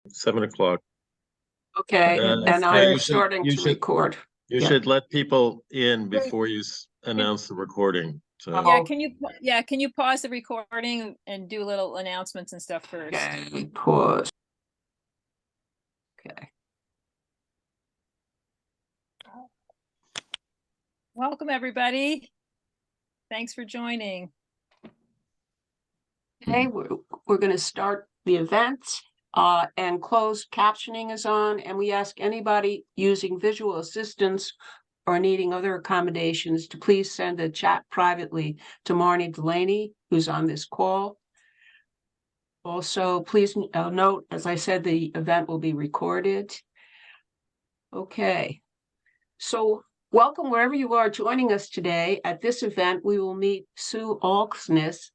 7 o'clock. Okay, Yeah, and yeah, I'm you should starting you to should record. you Yeah. should let people in before you announce the recording. So Oh, Can you pause the recording and do little announcements and stuff first? okay, pause. Okay. Welcome, everybody. Thanks for joining. Okay, we're going to start the event, and closed captioning is on, and we ask anybody using visual assistance or needing other accommodations to please send a chat privately to Marnie Delaney, who's on this call. Also, please note, as I said, the event will be recorded. Okay, so welcome wherever you are joining us today. At this event, we will meet Sue Alksness,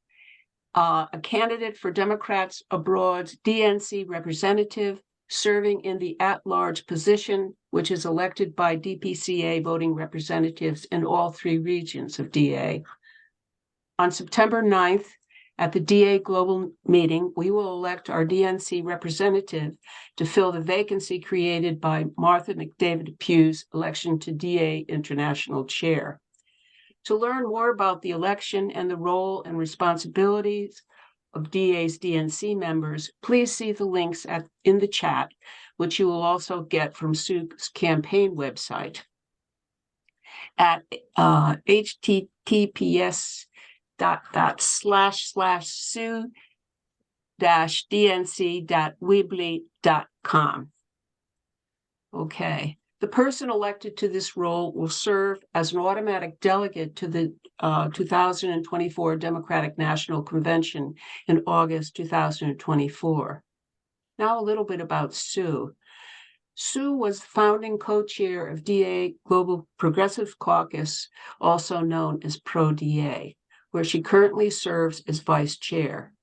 a candidate for Democrats Abroad's DNC representative serving in the at-large position, which is elected by DPCA voting representatives in all 3 regions of DA. On September 9th, at the DA Global meeting, we will elect our DNC representative to fill the vacancy created by Martha McDavid Pugh's election to DA International Chair. To learn more about the election and the role and responsibilities of DA's DNC members, please see the links in the chat, which you will also get from Sue's campaign website at https://sue-dnc.weebly.com. Okay. The person elected to this role will serve as an automatic delegate to the 2024 Democratic National Convention in August 2024. Now a little bit about Sue. Sue was the founding co-chair of DA Global Progressive Caucus, also known as Pro-DA, where she currently serves as vice chair.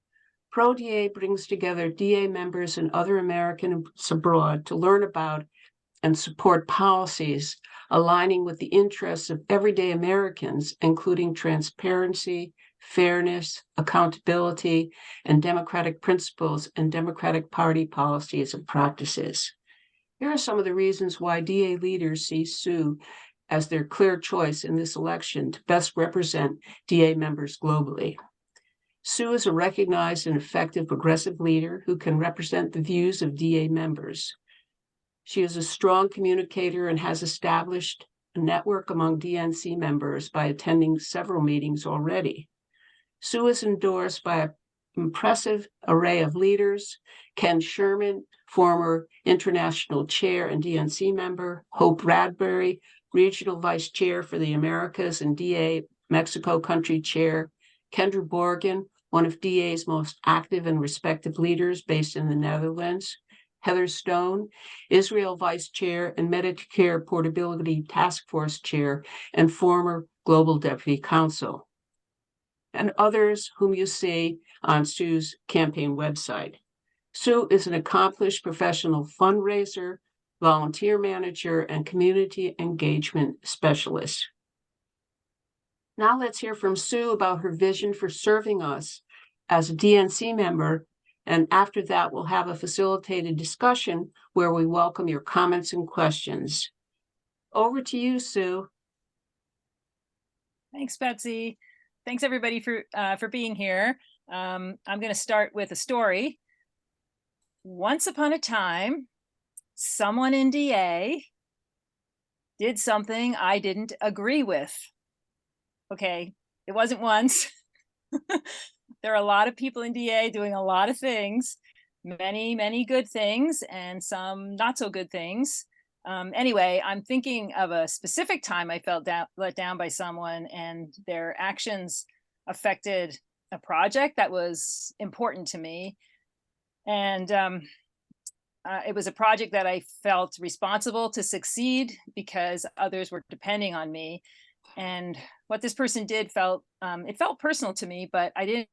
Pro-DA brings together DA members and other Americans abroad to learn about and support policies aligning with the interests of everyday Americans, including transparency, fairness, accountability, and democratic principles and Democratic Party policies and practices. Here are some of the reasons why DA leaders see Sue as their clear choice in this election to best represent DA members globally. Sue is a recognized and effective progressive leader who can represent the views of DA members. She is a strong communicator and has established a network among DNC members by attending several meetings already. Sue is endorsed by an impressive array of leaders: Ken Sherman, former international chair and DNC member; Hope Bradbury, regional vice chair for the Americas and DA Mexico country chair; Kendra Borgen, one of DA's most active and respected leaders based in the Netherlands; Heather Stone, Israel Vice Chair and Medicare Portability Task Force Chair and former Global Deputy Counsel, and others whom you see on Sue's campaign website. Sue is an accomplished professional fundraiser, volunteer manager, and community engagement specialist. Now let's hear from Sue about her vision for serving us as a DNC member. And after that, we'll have a facilitated discussion where we welcome your comments and questions. Over to you, Sue. Thanks, Betsy. Thanks, everybody, for being here. I'm going to start with a story. Once upon a time, someone in DA did something I didn't agree with. Okay, it wasn't once. There are a lot of people in DA doing a lot of things, many, many good things, and some not so good things. Anyway, I'm thinking of a specific time I felt let down by someone, and their actions affected a project that was important to me. And it was a project that I felt responsible to succeed because others were depending on me. And what this person did felt personal to me, but I didn't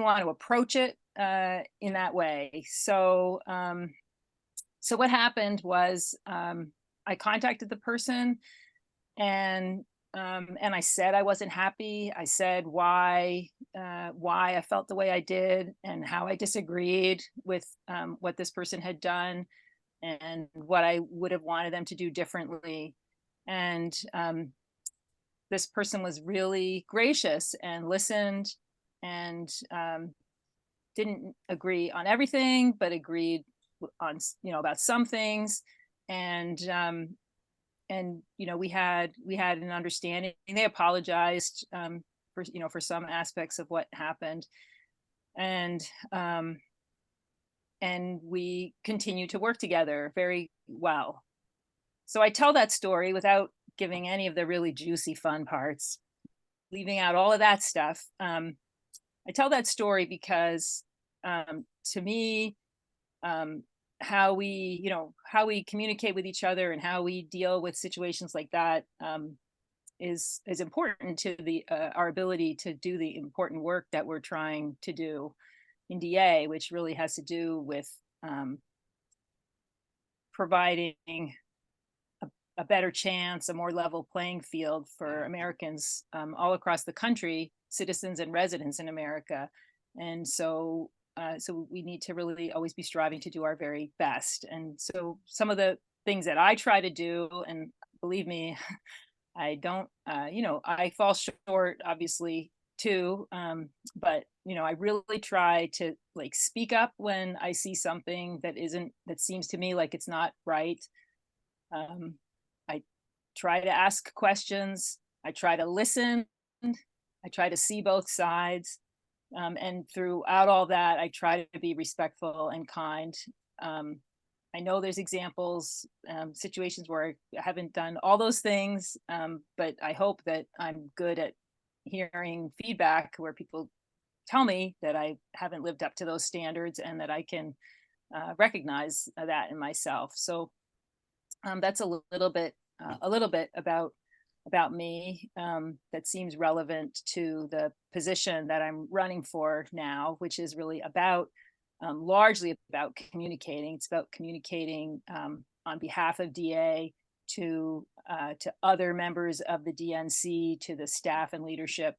want to approach it in that way. So what happened was I contacted the person, and And I said I wasn't happy. I said why I felt the way I did and how I disagreed with what this person had done and what I would have wanted them to do differently. And this person was really gracious and listened and didn't agree on everything, but agreed on, about some things. And we had an understanding. They apologized for some aspects of what happened, and we continue to work together very well. So I tell that story without giving any of the really juicy fun parts, leaving out all of that stuff. I tell that story because to me, how we communicate with each other and how we deal with situations like that is important to our ability to do the important work that we're trying to do in DA, which really has to do with providing a better chance, a more level playing field for Americans all across the country, citizens and residents in America. And so we need to really always be striving to do our very best. And so some of the things that I try to do, and believe me, I don't, I fall short, obviously, too. But, I really try to speak up when I see something that seems to me like it's not right. I try to ask questions. I try to listen. I try to see both sides. And throughout all that, I try to be respectful and kind. I know there's examples, situations where I haven't done all those things, but I hope that I'm good at hearing feedback where people tell me that I haven't lived up to those standards and that I can recognize that in myself. So that's a little bit about me that seems relevant to the position that I'm running for now, which is really largely about communicating. It's about communicating on behalf of DA to other members of the DNC, to the staff and leadership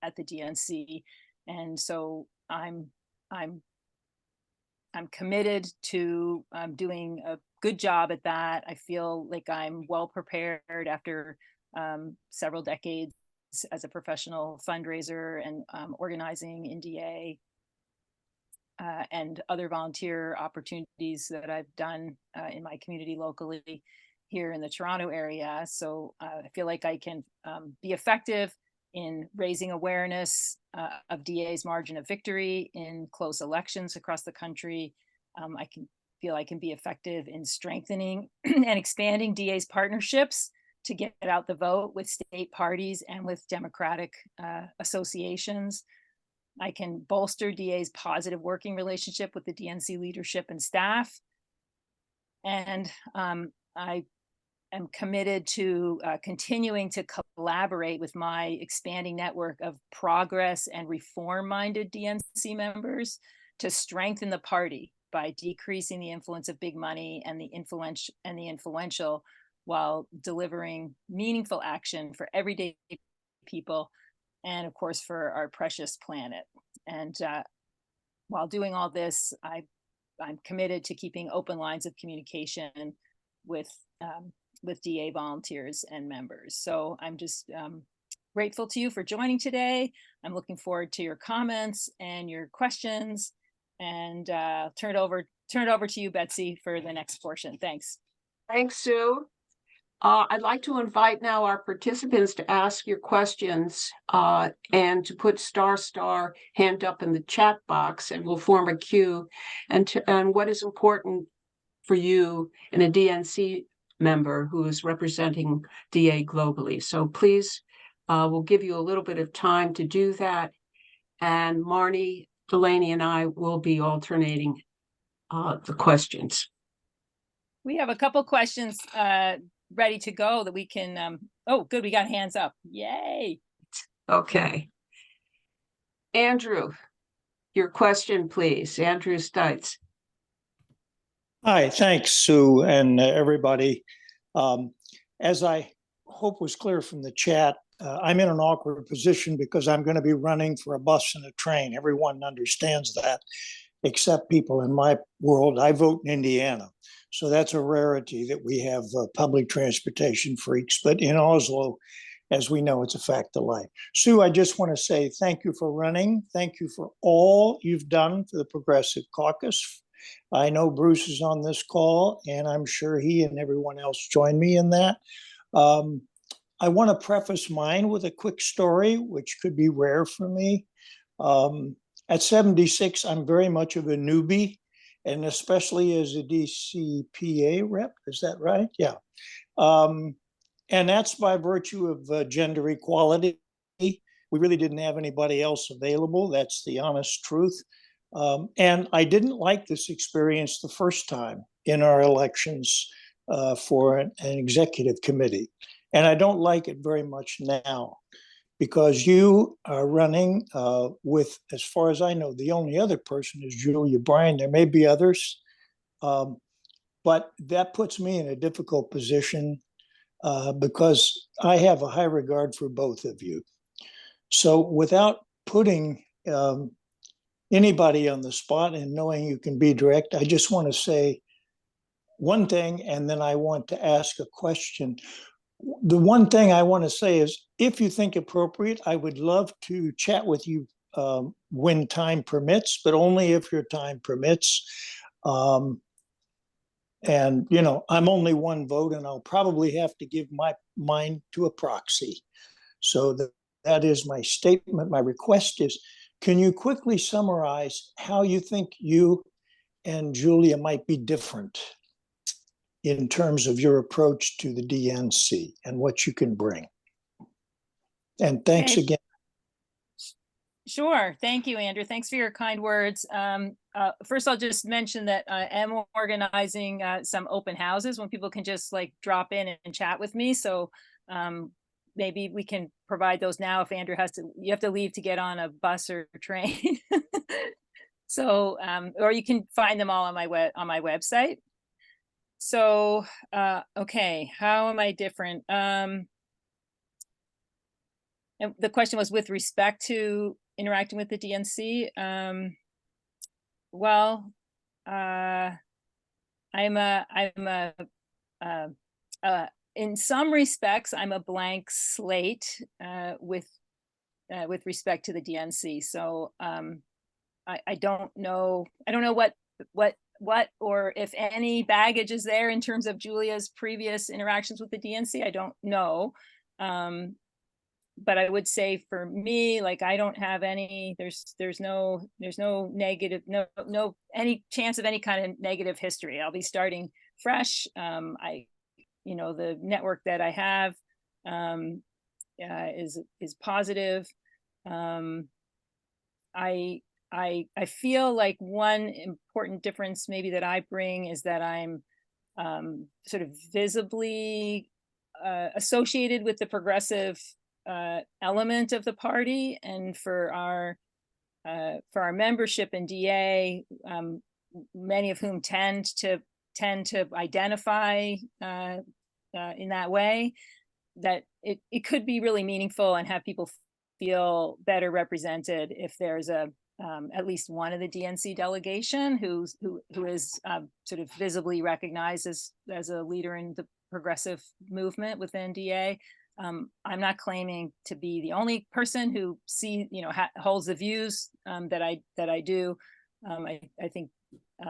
at the DNC. And so I'm committed to doing a good job at that. I feel like I'm well prepared after several decades as a professional fundraiser and organizing in DA and other volunteer opportunities that I've done in my community locally here in the Toronto area. So I feel like I can be effective in raising awareness of DA's margin of victory in close elections across the country. I can be effective in strengthening and expanding DA's partnerships to get out the vote with state parties and with Democratic associations. I can bolster DA's positive working relationship with the DNC leadership and staff. And I am committed to continuing to collaborate with my expanding network of progress and reform-minded DNC members to strengthen the party by decreasing the influence of big money and the influential while delivering meaningful action for everyday people and, of course, for our precious planet. And while doing all this, I'm committed to keeping open lines of communication with DA volunteers and members. So I'm just grateful to you for joining today. I'm looking forward to your comments and your questions, and turn it over to you, Betsy, for the next portion. Thanks. Thanks, Sue. I'd like to invite now our participants to ask your questions and to put * hand up in the chat box, and we'll form a queue. And what is important for you in a DNC member who is representing DA globally. So please, we'll give you a little bit of time to do that. And Marnie, Delaney, and I will be alternating the questions. We have a couple questions ready to go that we can, oh, good, we got hands up. Yay. Okay. Andrew, your question, please. Andrew Stites. Hi, thanks, Sue, and everybody. As I hope was clear from the chat, I'm in an awkward position because I'm going to be running for a bus and a train. Everyone understands that, except people in my world. I vote in Indiana. So that's a rarity that we have public transportation freaks. But in Oslo, as we know, it's a fact of life. Sue, I just want to say thank you for running. Thank you for all you've done for the Progressive Caucus. I know Bruce is on this call, and I'm sure he and everyone else join me in that. I want to preface mine with a quick story, which could be rare for me. At 76, I'm very much of a newbie, and especially as a DCPA rep. Is that right? Yeah. And that's by virtue of gender equality. We really didn't have anybody else available. That's the honest truth. And I didn't like this experience the first time in our elections for an executive committee. And I don't like it very much now, because you are running with, as far as I know, the only other person is Julia Bryan. There may be others, but that puts me in a difficult position because I have a high regard for both of you. So without putting anybody on the spot and knowing you can be direct, I just want to say one thing, and then I want to ask a question. The one thing I want to say is, if you think appropriate, I would love to chat with you when time permits, but only if your time permits. And, you know, I'm only one vote, and I'll probably have to give mine to a proxy. So that is my statement. My request is, can you quickly summarize how you think you and Julia might be different in terms of your approach to the DNC and what you can bring? And thanks again. Sure. Thank you, Andrew. Thanks for your kind words. First, I'll just mention that I am organizing some open houses when people can just like drop in and chat with me. So maybe we can provide those now if Andrew you have to leave to get on a bus or train. So, or you can find them all on my website. So, okay, how am I different? And the question was with respect to interacting with the DNC. Well, in some respects, I'm a blank slate with respect to the DNC. So I don't know what or if any baggage is there in terms of Julia's previous interactions with the DNC. I don't know. But I would say for me, like, I don't have any, there's no negative, no any chance of any kind of negative history. I'll be starting fresh. The network that I have is positive. I feel like one important difference maybe that I bring is that I'm sort of visibly associated with the progressive element of the party, and for our membership in DA, many of whom tend to identify in that way, that it could be really meaningful and have people feel better represented if there's at least one of the DNC delegation who is sort of visibly recognized as a leader in the progressive movement within DA. I'm not claiming to be the only person who holds the views that I do. I think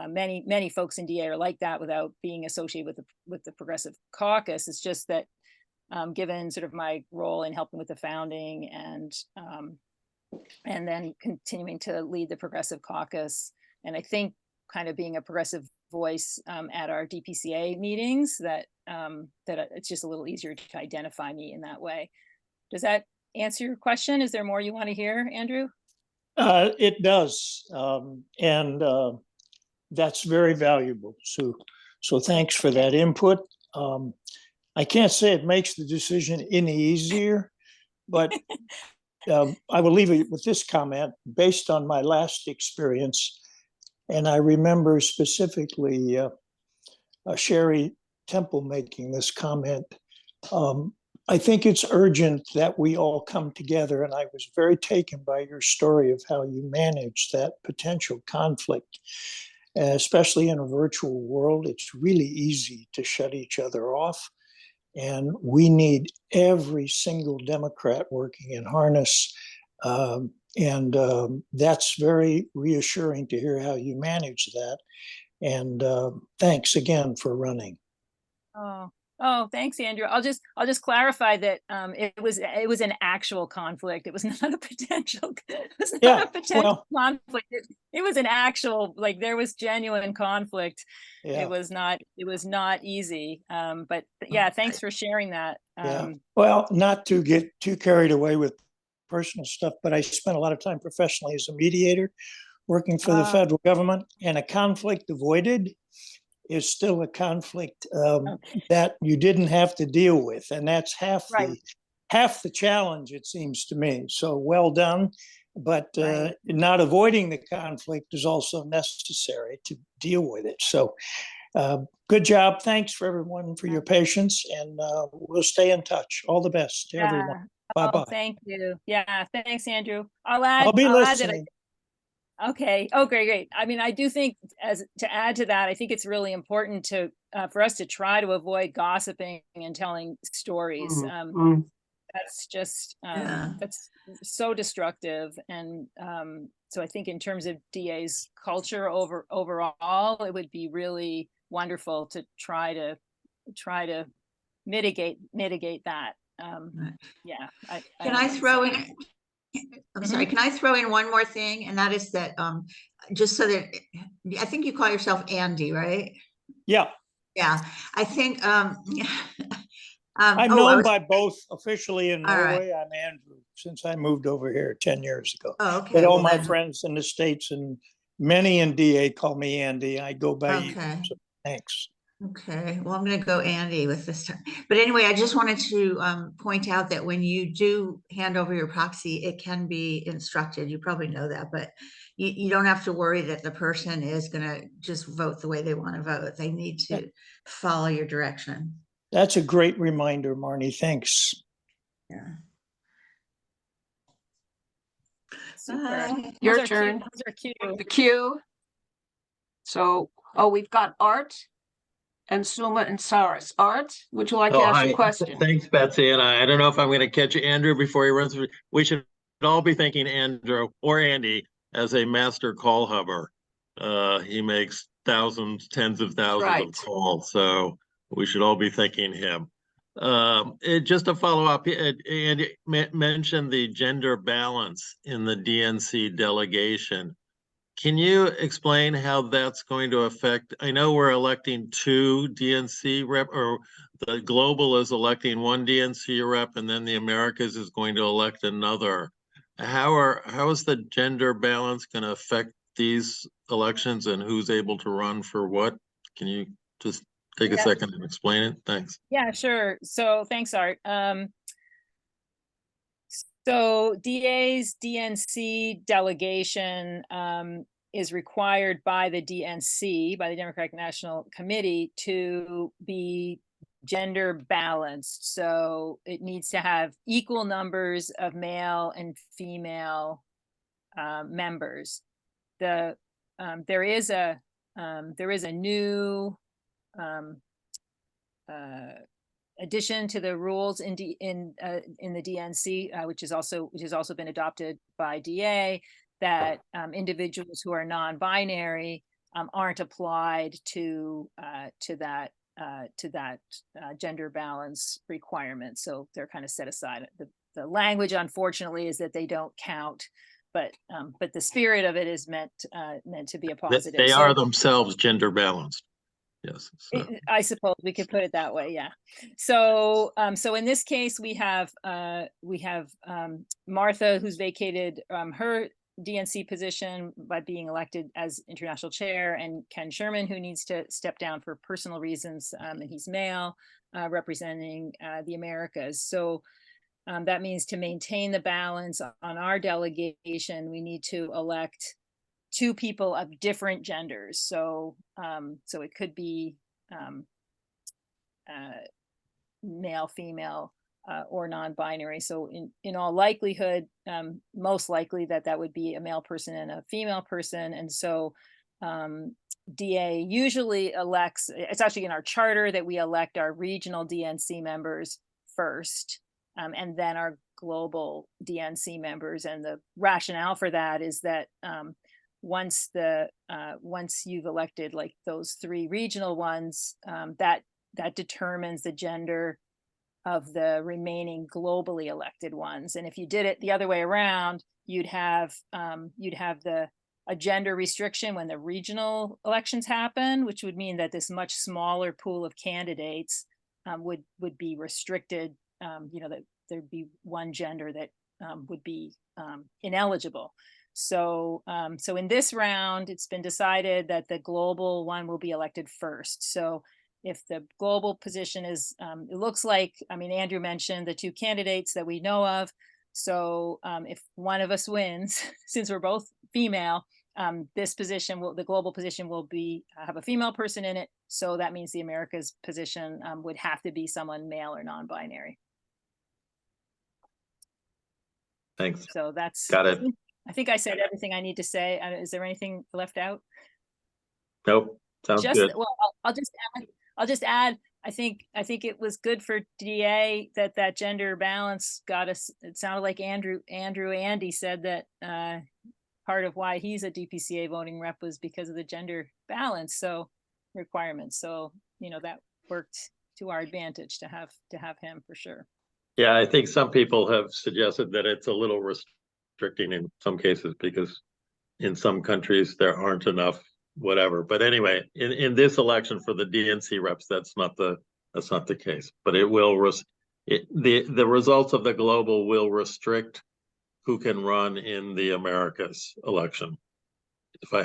many folks in DA are like that without being associated with the Progressive Caucus. It's just that given sort of my role in helping with the founding and then continuing to lead the Progressive Caucus, and I think kind of being a progressive voice at our DPCA meetings, that it's just a little easier to identify me in that way. Does that answer your question? Is there more you want to hear, Andrew? It does, and that's very valuable, Sue. So thanks for that input. I can't say it makes the decision any easier, but I will leave it with this comment based on my last experience. And I remember specifically Sherry Temple making this comment. I think it's urgent that we all come together, and I was very taken by your story of how you manage that potential conflict, especially in a virtual world. It's really easy to shut each other off, and we need every single Democrat working in harness. That's very reassuring to hear how you manage that. And thanks again for running. Oh, thanks, Andrew. I'll just clarify that it was an actual conflict. It was not a potential. It was not a potential conflict. It was an actual, like, there was genuine conflict. Yeah. It was not easy. But yeah, thanks for sharing that. Well, not to get too carried away with personal stuff, but I spent a lot of time professionally as a mediator working for the federal government, and a conflict avoided is still a conflict that you didn't have to deal with. And that's half the challenge, it seems to me. So well done. But not avoiding the conflict is also necessary to deal with it. So good job. Thanks for everyone for your patience, and we'll stay in touch. All the best to everyone. Bye-bye. Thank you. Yeah, thanks, Andrew. I'll be add listening. Okay. Oh, great. I mean, I do think, as to add to that, I think it's really important to for us to try to avoid gossiping and telling stories. That's just that's so destructive. And so I think in terms of DA's culture overall, it would be really wonderful to try to mitigate that. Yeah. Can I throw in? I'm sorry, can I throw in one more thing? And that is that, just so that, I think you call yourself Andy, right? Yeah. Yeah, I think, I'm known by both officially in Norway. I'm Andrew, since I moved over here 10 years ago. Oh, okay. But all my friends in the States and many in DA call me Andy. I go by you. So thanks. Okay, well, I'm going to go Andy with this time. But anyway, I just wanted to point out that when you do hand over your proxy, it can be instructed. You probably know that, but you don't have to worry that the person is going to just vote the way they want to vote. They need to follow your direction. That's a great reminder, Marnie. Thanks. Yeah. Your turn. The queue. So, we've got Art and Suma and Saras. Art, would you like to ask a question? Thanks, Betsy. And I don't know if I'm going to catch Andrew before he runs through. We should all be thanking Andrew or Andy as a master call hubber. He makes thousands, tens of thousands of calls. So we should all be thanking him. Just to follow up, Andy mentioned the gender balance in the DNC delegation. Can you explain how that's going to affect? I know we're electing 2 DNC rep, or the global is electing 1 DNC rep, and then the Americas is going to elect another. How is the gender balance going to affect these elections, and who's able to run for what? Can you just take a second and explain it? Thanks. Yeah, sure. So thanks, Art. So DA's DNC delegation is required by the DNC, by the Democratic National Committee, to be gender balanced. So it needs to have equal numbers of male and female members. There is a new addition to the rules in the DNC, which has also been adopted by DA, that individuals who are non-binary aren't applied to that gender balance requirement. So they're kind of set aside. The language, unfortunately, is that they don't count, but the spirit of it is meant to be a positive. They are themselves gender balanced. Yes, so. I suppose we could put it that way. Yeah. So, so in this case, we have Martha, who's vacated her DNC position by being elected as international chair, and Ken Sherman, who needs to step down for personal reasons, and he's male, representing the Americas. So that means to maintain the balance on our delegation, we need to elect 2 people of different genders. So so it could be male, female, or non-binary. So in all likelihood, most likely that would be a male person and a female person. And so DA usually elects, it's actually in our charter that we elect our regional DNC members first, and then our global DNC members. And the rationale for that is that once you've elected like those 3 regional ones, that determines the gender of the remaining globally elected ones. And if you did it the other way around, you'd have a gender restriction when the regional elections happen, which would mean that this much smaller pool of candidates would be restricted. That there'd be one gender that would be ineligible. So in this round, it's been decided that the global one will be elected first. So if the global position is, it looks like, Andrew mentioned the 2 candidates that we know of. So if one of us wins, since we're both female, this position the global position will have a female person in it. So that means the Americas position would have to be someone male or non-binary. Thanks. So that's Got it. I think I said everything I need to say. Is there anything left out? Nope. Sounds good. Well, I'll just add, I think it was good for DA that gender balance got us. It sounded like Andy said that part of why he's a DPCA voting rep was because of the gender balance requirements. So that worked to our advantage to have him for sure. Yeah, I think some people have suggested that it's a little restricting in some cases because in some countries there aren't enough whatever. But anyway, in this election for the DNC reps, that's not the case. But it will the results of the global will restrict who can run in the Americas election. If I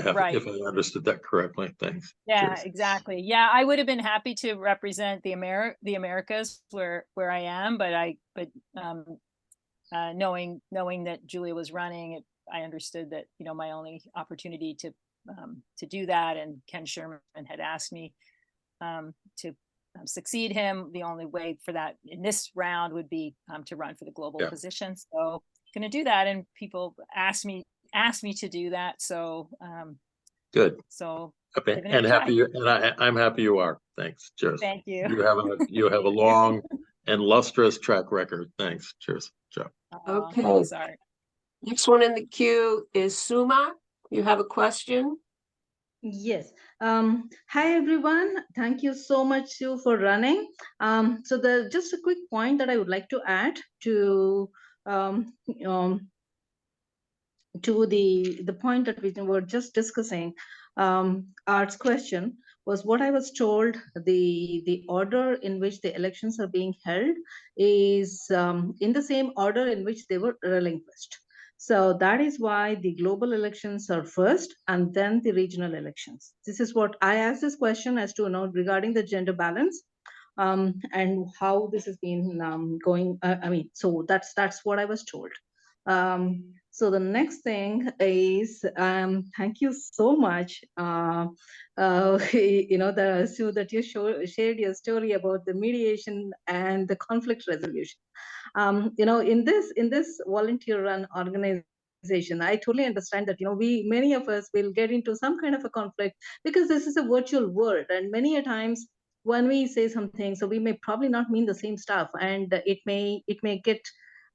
understood that correctly, thanks. Yeah, Cheers. exactly. Yeah, I would have been happy to represent the Americas where I am, but knowing that Julia was running, I understood that my only opportunity to do that, and Ken Sherman had asked me to succeed him. The only way for that in this round would be to run for the global position. So going to do that, and people asked me to do that. So good. So okay, and I'm happy you are. Thanks. Cheers. Thank you. You have a long and lustrous track record. Thanks. Cheers. Ciao. Okay. Sorry. Next one in the queue is Suma. You have a question? Yes. Hi, everyone. Thank you so much, Sue, for running. So just a quick point that I would like to add to the point that we were just discussing. Art's question was what I was told the order in which the elections are being held is in the same order in which they were relinquished. So that is why the global elections are first and then the regional elections. This is what I asked this question as to regarding the gender balance and how this has been going. So that's what I was told. So the next thing is, thank you so much. Sue, that you shared your story about the mediation and the conflict resolution. In this volunteer-run organization, I totally understand that many of us will get into some kind of a conflict because this is a virtual world, and many a times when we say something, so we may probably not mean the same stuff, and it may get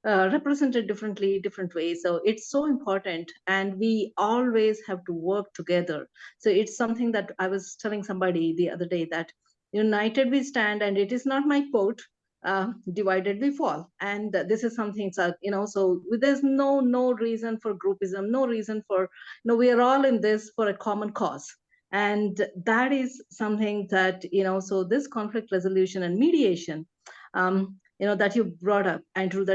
represented differently, different ways. So it's so important, and we always have to work together. So it's something that I was telling somebody the other day, that united we stand, and it is not my quote, divided we fall. And this is something, so there's no reason for groupism, no reason for, we are all in this for a common cause. And that is something that, so this conflict resolution and mediation, that you brought up, Andrew,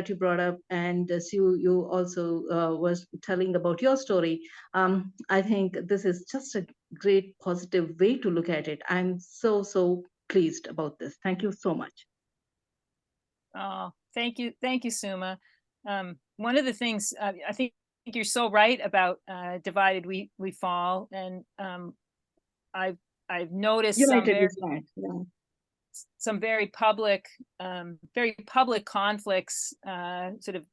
and Sue, you also was telling about your story. I think this is just a great positive way to look at it. I'm so pleased about this. Thank you so much. Oh, thank you, Suma. One of the things I think you're so right about divided we fall, and I've noticed some very public conflicts, sort of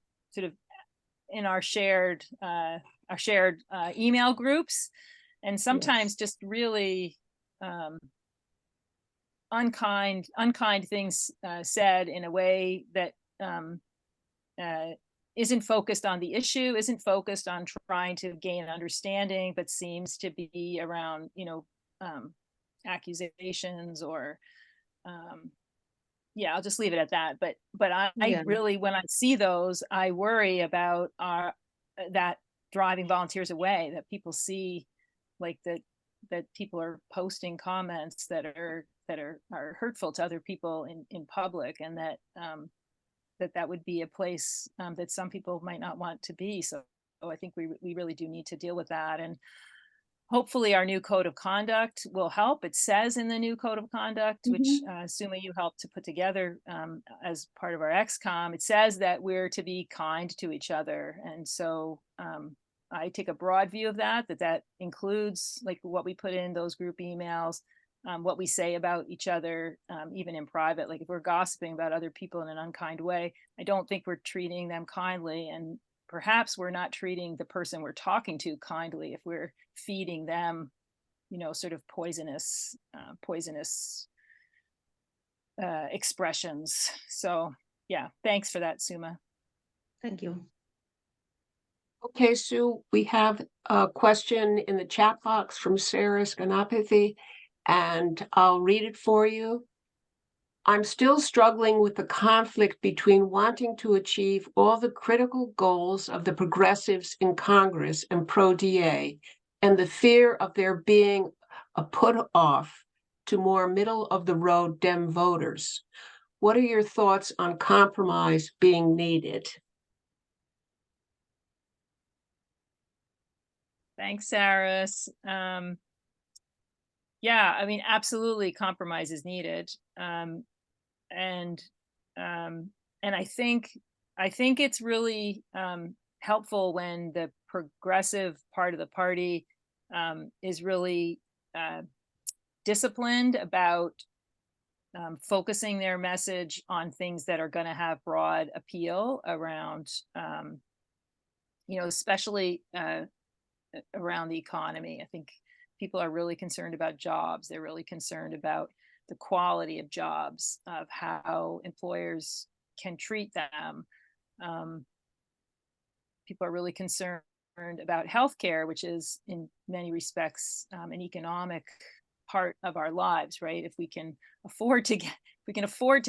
in our shared email groups, and sometimes just really unkind things said in a way that isn't focused on the issue, isn't focused on trying to gain understanding, but seems to be around, accusations or, yeah, I'll just leave it at that. But I Yeah. really, when I see those, I worry about that driving volunteers away, that people see like that people are posting comments that are hurtful to other people in public, and that that would be a place that some people might not want to be. So I think we really do need to deal with that. And hopefully our new code of conduct will help. It says in the new code of conduct, which Suma, you helped to put together as part of our XCOM, it says that we're to be kind to each other. And so I take a broad view of that includes like what we put in those group emails, what we say about each other, even in private. Like if we're gossiping about other people in an unkind way, I don't think we're treating them kindly. And perhaps we're not treating the person we're talking to kindly if we're feeding them, sort of poisonous expressions. So yeah, thanks for that, Suma. Thank you. Okay, Sue, we have a question in the chat box from Sarah Scanapathy, and I'll read it for you. I'm still struggling with the conflict between wanting to achieve all the critical goals of the progressives in Congress and pro-DA and the fear of there being a put-off to more middle-of-the-road Dem voters. What are your thoughts on compromise being needed? Thanks, Saris. Yeah, I mean, absolutely, compromise is needed, and I think it's really helpful when the progressive part of the party is really disciplined about focusing their message on things that are going to have broad appeal around, especially around the economy. I think people are really concerned about jobs. They're really concerned about the quality of jobs, of how employers can treat them. People are really concerned about healthcare, which is in many respects an economic part of our lives, right? If we can afford to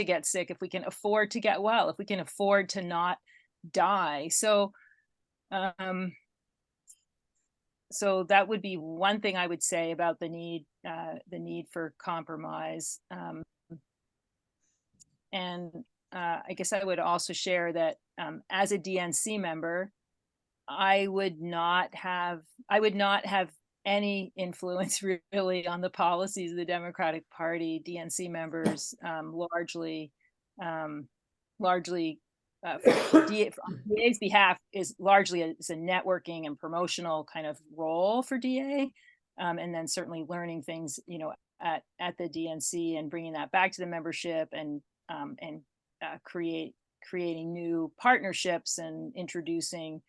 get sick, if we can afford to get well, if we can afford to not die. So that would be one thing I would say about the need for compromise. And I guess I would also share that as a DNC member, I would not have any influence really on the policies of the Democratic Party. DNC members largely on DA's behalf is largely a networking and promotional kind of role for DA, and then certainly learning things at the DNC and bringing that back to the membership and creating new partnerships and introducing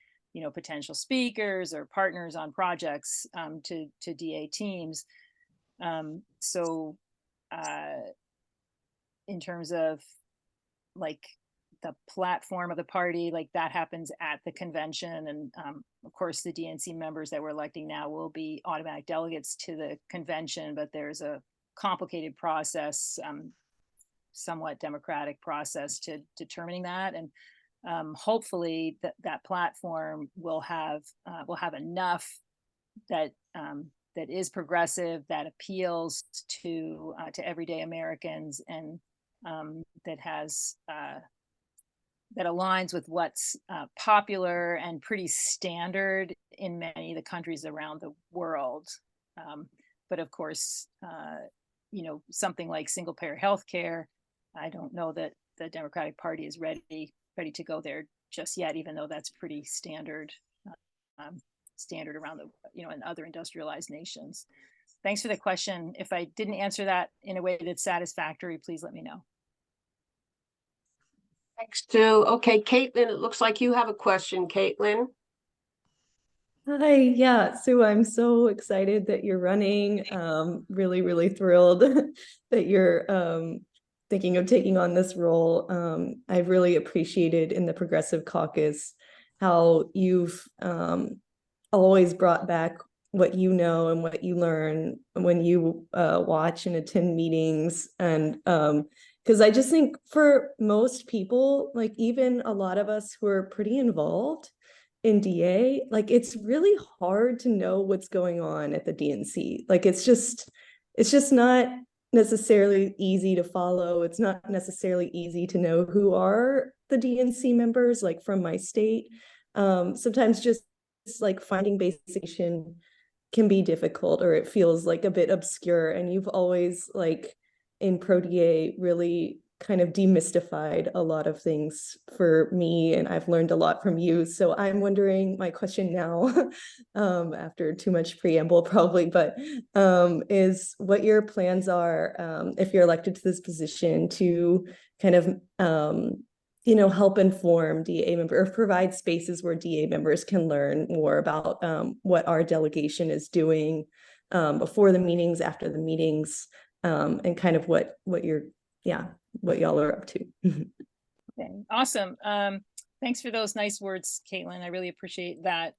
potential speakers or partners on projects to DA teams. So in terms of like the platform of the party, like that happens at the convention, and of course the DNC members that we're electing now will be automatic delegates to the convention, but there's a complicated process, somewhat democratic process to determining that. And hopefully that platform will have enough that is progressive, that appeals to everyday Americans, and that aligns with what's popular and pretty standard in many of the countries around the world. But of course, something like single-payer healthcare, I don't know that the Democratic Party is ready to go there just yet, even though that's pretty standard around the, in other industrialized nations. Thanks for the question. If I didn't answer that in a way that's satisfactory, please let me know. Thanks, Sue. Okay, Caitlin, it looks like you have a question, Caitlin. Hi, yeah, Sue, I'm so excited that you're running. Really, really thrilled that you're thinking of taking on this role. I've really appreciated in the Progressive Caucus how you've always brought back what you know and what you learn when you watch and attend meetings. And because I just think for most people, like even a lot of us who are pretty involved in DA, like it's really hard to know what's going on at the DNC. Like it's just not necessarily easy to follow. It's not necessarily easy to know who are the DNC members, like from my state. Sometimes just like finding basic information can be difficult, or it feels like a bit obscure. And you've always, like in Pro DA, really kind of demystified a lot of things for me, and I've learned a lot from you. So I'm wondering, my question now, after too much preamble probably, but is what your plans are if you're elected to this position to kind of help inform DA members or provide spaces where DA members can learn more about what our delegation is doing before the meetings, after the meetings, and kind of what y'all are up to. Okay, awesome. Thanks for those nice words, Caitlin. I really appreciate that.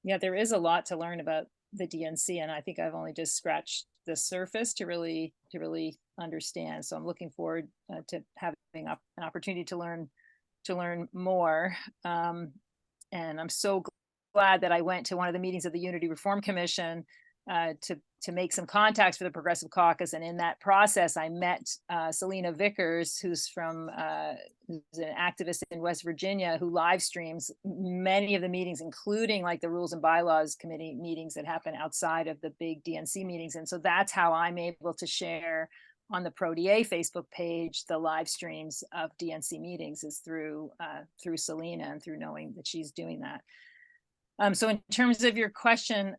Yeah, there is a lot to learn about the DNC, and I think I've only just scratched the surface to really understand. So I'm looking forward to having an opportunity to learn more. And I'm so glad that I went to one of the meetings of the Unity Reform Commission to make some contacts for the Progressive Caucus. And in that process, I met Selena Vickers, who's an activist in West Virginia, who live streams many of the meetings, including like the Rules and Bylaws Committee meetings that happen outside of the big DNC meetings. And so that's how I'm able to share on the Pro DA Facebook page the live streams of DNC meetings, is through Selena and through knowing that she's doing that. So in terms of your question,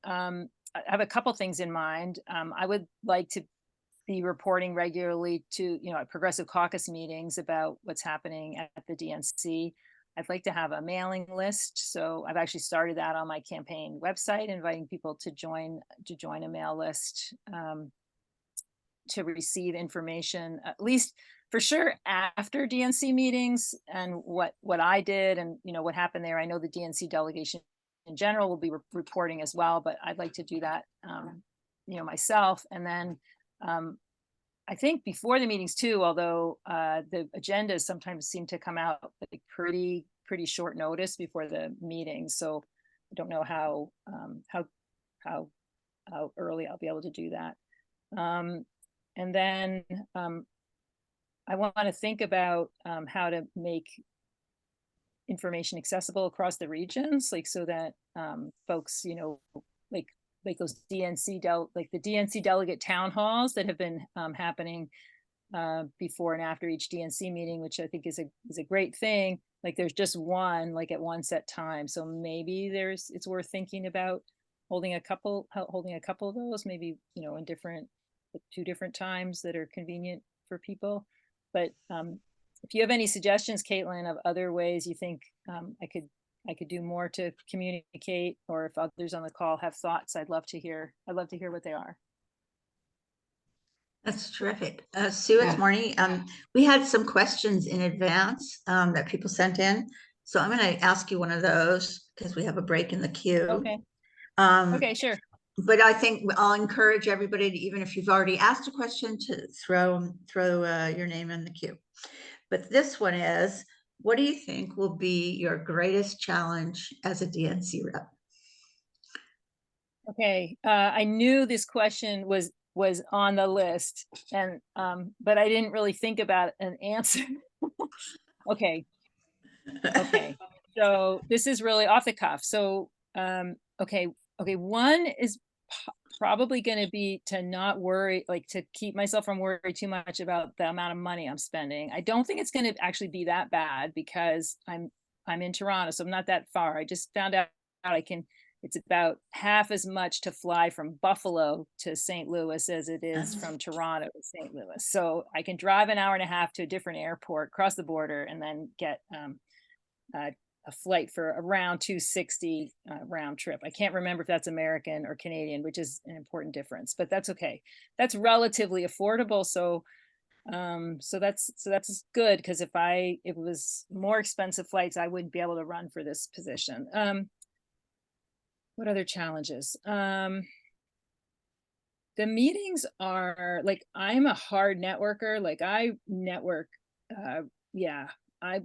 I have a couple things in mind. I would like to be reporting regularly to, at Progressive Caucus meetings about what's happening at the DNC. I'd like to have a mailing list. So I've actually started that on my campaign website, inviting people to join a mail list to receive information, at least for sure after DNC meetings, and what I did and what happened there. I know the DNC delegation in general will be reporting as well, but I'd like to do that, myself. And then I think before the meetings too, although the agendas sometimes seem to come out like pretty short notice before the meetings. So I don't know how early I'll be able to do that. And then I want to think about how to make information accessible across the regions, like so that folks, like those the DNC delegate town halls that have been happening before and after each DNC meeting, which I think is a great thing. Like there's just one, like at one set time. So maybe it's worth thinking about holding a couple of those, maybe, in two different times that are convenient for people. But if you have any suggestions, Caitlin, of other ways you think I could do more to communicate, or if others on the call have thoughts, I'd love to hear what they are. That's terrific. Sue, it's Marnie. We had some questions in advance that people sent in. So I'm going to ask you one of those because we have a break in the queue. Okay. Okay, sure. But I think I'll encourage everybody to, even if you've already asked a question, to throw your name in the queue. But this one is, what do you think will be your greatest challenge as a DNC rep? Okay, I knew this question was on the list, and but I didn't really think about an answer. Okay. So this is really off the cuff. So okay, one is probably going to be to not worry, like to keep myself from worrying too much about the amount of money I'm spending. I don't think it's going to actually be that bad because I'm in Toronto, so I'm not that far. I just found out I can it's about half as much to fly from Buffalo to St. Louis as it is from Toronto to St. Louis. So I can drive an hour and a half to a different airport, cross the border, and then get a flight for around 260 round trip. I can't remember if that's American or Canadian, which is an important difference, but that's okay. That's relatively affordable. So that's good, because if it was more expensive flights, I wouldn't be able to run for this position. What other challenges? The meetings are like, I'm a hard networker. Like I network, yeah. I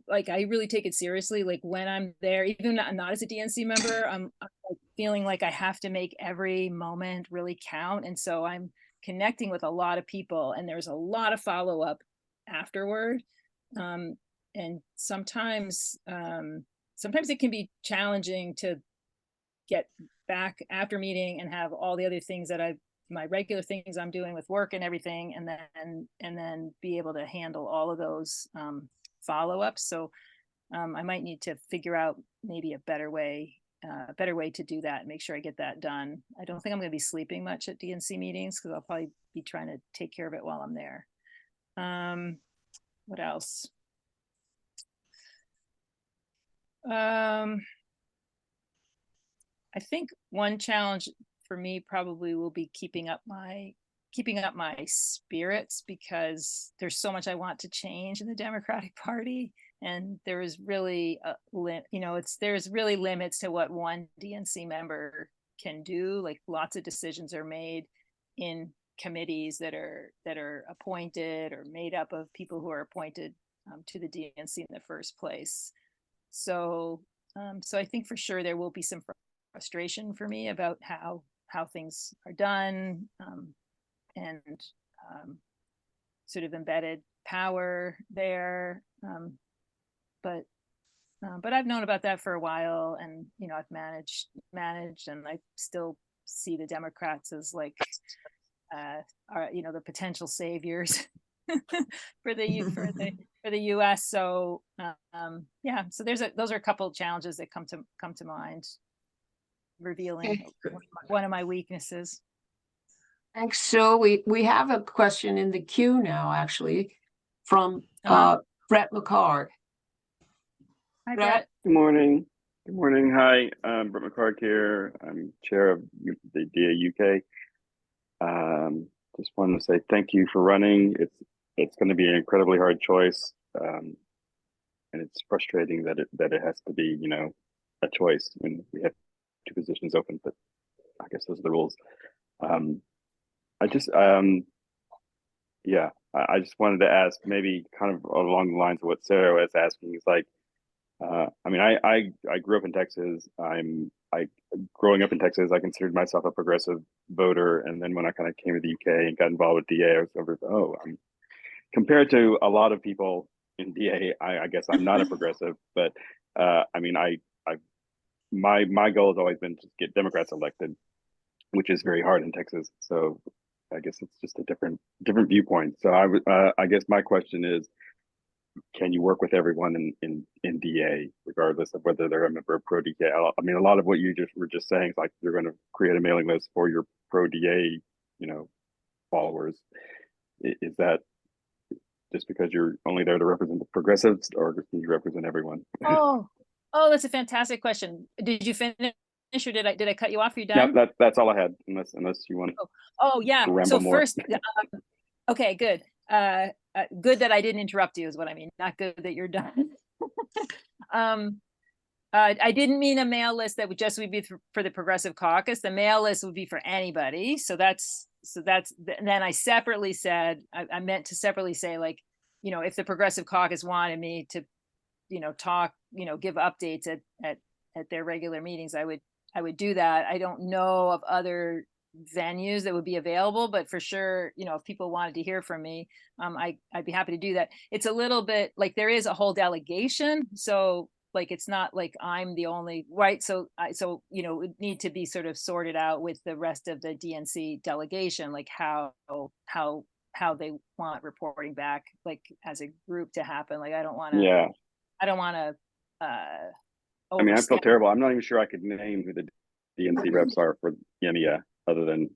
really take it seriously. Like when I'm there, even not as a DNC member, I'm like feeling like I have to make every moment really count. And so I'm connecting with a lot of people, and there's a lot of follow-up afterward. And sometimes it can be challenging to get back after meeting and have all the other things that my regular things I'm doing with work and everything, and then be able to handle all of those follow-ups. So I might need to figure out maybe a better way to do that and make sure I get that done. I don't think I'm going to be sleeping much at DNC meetings, because I'll probably be trying to take care of it while I'm there. What else? I think one challenge for me probably will be keeping up my spirits, because there's so much I want to change in the Democratic Party, and there is really there's really limits to what one DNC member can do. Like lots of decisions are made in committees that are appointed or made up of people who are appointed to the DNC in the first place. So I think for sure there will be some frustration for me about how things are done, and sort of embedded power there. But I've known about that for a while, and I've managed, and I still see the Democrats as like the potential saviors for the U.S. So yeah, so those are a couple of challenges that come to mind, revealing one of my weaknesses. Thanks. So we have a question in the queue now, actually, from Brett McCarg. Hi, Brett. Brett. Good morning. Good morning. Hi, Brett McCarg here. I'm chair of the DA UK. Just wanted to say thank you for running. It's going to be an incredibly hard choice, and it's frustrating that it has to be a choice when we have two positions open. But I guess those are the rules. I just wanted to ask, maybe kind of along the lines of what Sarah was asking. Is like, I mean, I grew up in Texas. Growing up in Texas, I considered myself a progressive voter, and then when I kind of came to the UK and got involved with DA, I was over. Compared to a lot of people in DA, I guess I'm not a progressive, but I mean, my goal has always been to get Democrats elected, which is very hard in Texas. So I guess it's just a different viewpoint. So I guess my question is, can you work with everyone in DA, regardless of whether they're a member of Pro DA? I mean, a lot of what you were just saying is like you're going to create a mailing list for your Pro DA, followers. Is that just because you're only there to represent the progressives, or can you represent everyone? Oh, that's a fantastic question. Did you finish, or did I cut you off? Are you done? No, that's all I had. Unless you want to. Oh yeah. So more. First, okay, good. Good that I didn't interrupt you is what I mean. Not good that you're done. I didn't mean a mail list that would be for the Progressive Caucus. The mail list would be for anybody. So that's. Then I separately said, I meant to separately say, like, if the Progressive Caucus wanted me to, talk, give updates at their regular meetings, I would do that. I don't know of other venues that would be available, but for sure, if people wanted to hear from me, I'd be happy to do that. It's a little bit like there is a whole delegation, so like it's not like I'm the only, right? So it would need to be sort of sorted out with the rest of the DNC delegation, like how they want reporting back, like as a group to happen. Like I don't want to. Yeah. I don't want to. I mean, I feel terrible. I'm not even sure I could name who the DNC reps are for EMEA, other than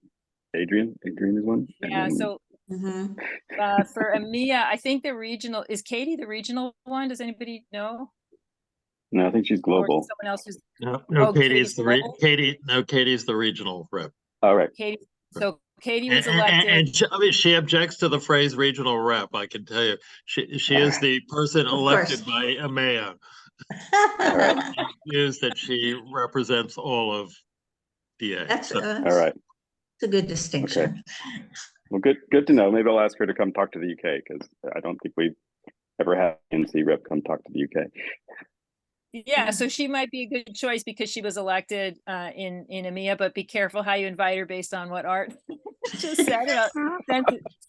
Adrian. Adrian is one. And Yeah, then- so Mhm. for EMEA, I think the regional, is Katie the regional one? Does anybody know? No, I think she's Or is it global. someone else who's, No, Oh, Katie's the global? Katie's the regional rep. All right. Katie, so Katie was And elected. I mean, she objects to the phrase regional rep, I can tell you. She is the person Of elected course. by EMEA. Is that she represents all of DA. That's, So, All right. it's a good distinction. Well, good to know. Maybe I'll ask her to come talk to the UK, because I don't think we've ever had an NC rep come talk to the UK. Yeah, so she might be a good choice because she was elected in EMEA, but be careful how you invite her based on what Art just said about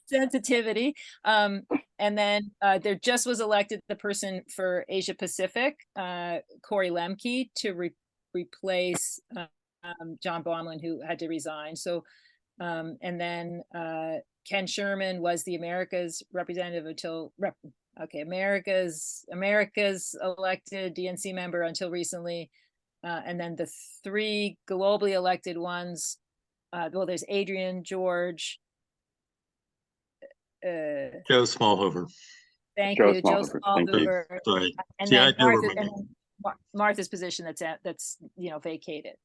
sensitivity. And then there just was elected the person for Asia Pacific, Corey Lemke, to replace John Baumlin, who had to resign. So, and then Ken Sherman was the Americas representative until America's elected DNC member until recently. And then the three globally elected ones, well, there's Adrian, George. Joe Smallhover. Thank Joe you, Joe Smallhover, thank you. Smallhover. Sorry. And See, I then do remember. Martha's position that's vacated.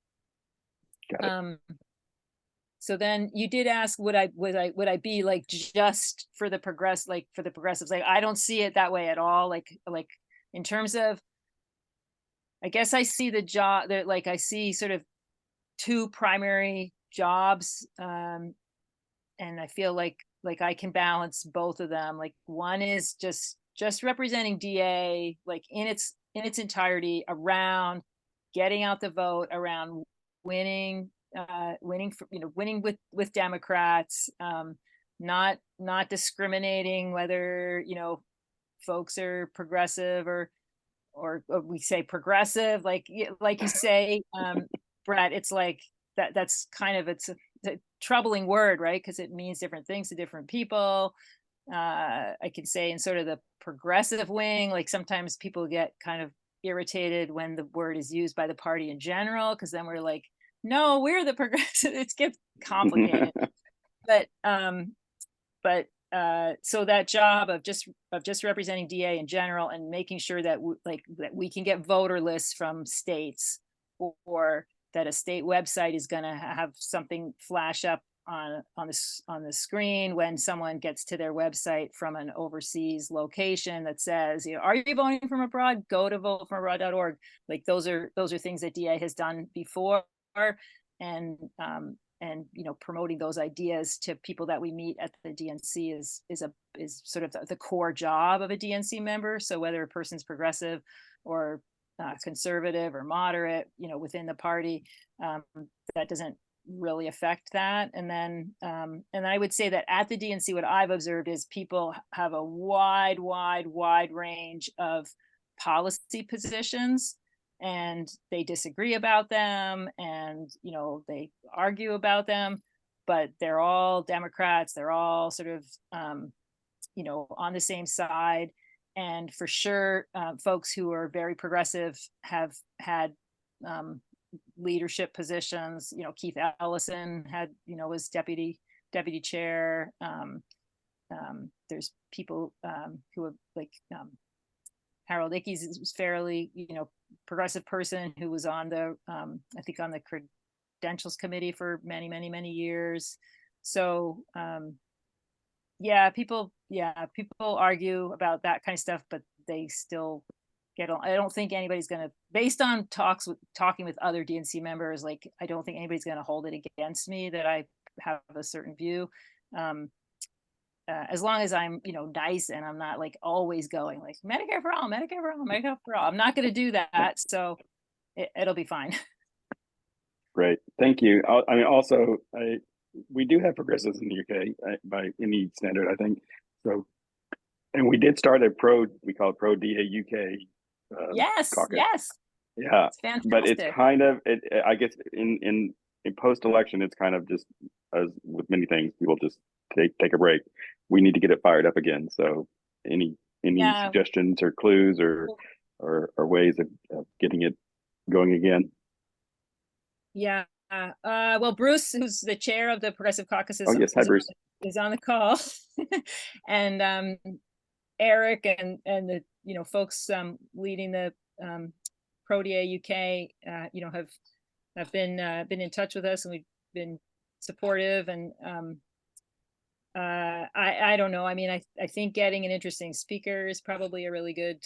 Got it. So then you did ask, would I be like just for the progressives? Like, I don't see it that way at all. Like in terms of, I guess I see the job that, like, I see sort of two primary jobs. And I feel like I can balance both of them. Like, one is just representing DA, like in its entirety, around getting out the vote, around winning with Democrats, not discriminating whether, folks are progressive or we say progressive, like you say, Brett, it's like that's kind of, it's a troubling word, right? Because it means different things to different people. I can say in sort of the progressive wing, like sometimes people get kind of irritated when the word is used by the party in general, because then we're like, no, we're the progressive. It gets complicated. But so that job of just representing DA in general and making sure that that we can get voter lists from states, or that a state website is going to have something flash up on the screen when someone gets to their website from an overseas location that says, are you voting from abroad? Go to votefromabroad.org. Like those are things that DA has done before. And promoting those ideas to people that we meet at the DNC is sort of the core job of a DNC member. So whether a person's progressive or conservative or moderate, within the party, that doesn't really affect that. And then I would say that at the DNC, what I've observed is people have a wide range of policy positions, and they disagree about them, and they argue about them, but they're all Democrats. They're all sort of on the same side. And for sure, folks who are very progressive have had leadership positions. Keith Ellison had was deputy chair. There's people who have, like, Harold Ickes was fairly progressive person who was on the I think on the credentials committee for many years. So people argue about that kind of stuff, but they still get on. I don't think anybody's gonna, based on talking with other DNC members, like, I don't think anybody's gonna hold it against me that I have a certain view. As long as I'm, nice, and I'm not like always going like Medicare for all, Medicare for all, Medicare for all. I'm not going to do that. So it'll be fine. Great. Thank you. I mean, also, we do have progressives in the UK by any standard, I think. So, and we did start we call it Pro DA UK. Yes. Caucus. Yes. Yeah. It's fantastic. But it's kind of, I guess in post-election, it's kind of just, as with many things, people just take a break. We need to get it fired up again. So any suggestions or clues or ways of getting it going again? Yeah, Well, Bruce, who's the chair of the Progressive Caucus, Oh, yes. Hi, Bruce. is on the call, and Eric and the folks leading the Pro-DA UK, have been in touch with us, and we've been supportive. And I don't know. I mean, I think getting an interesting speaker is probably a really good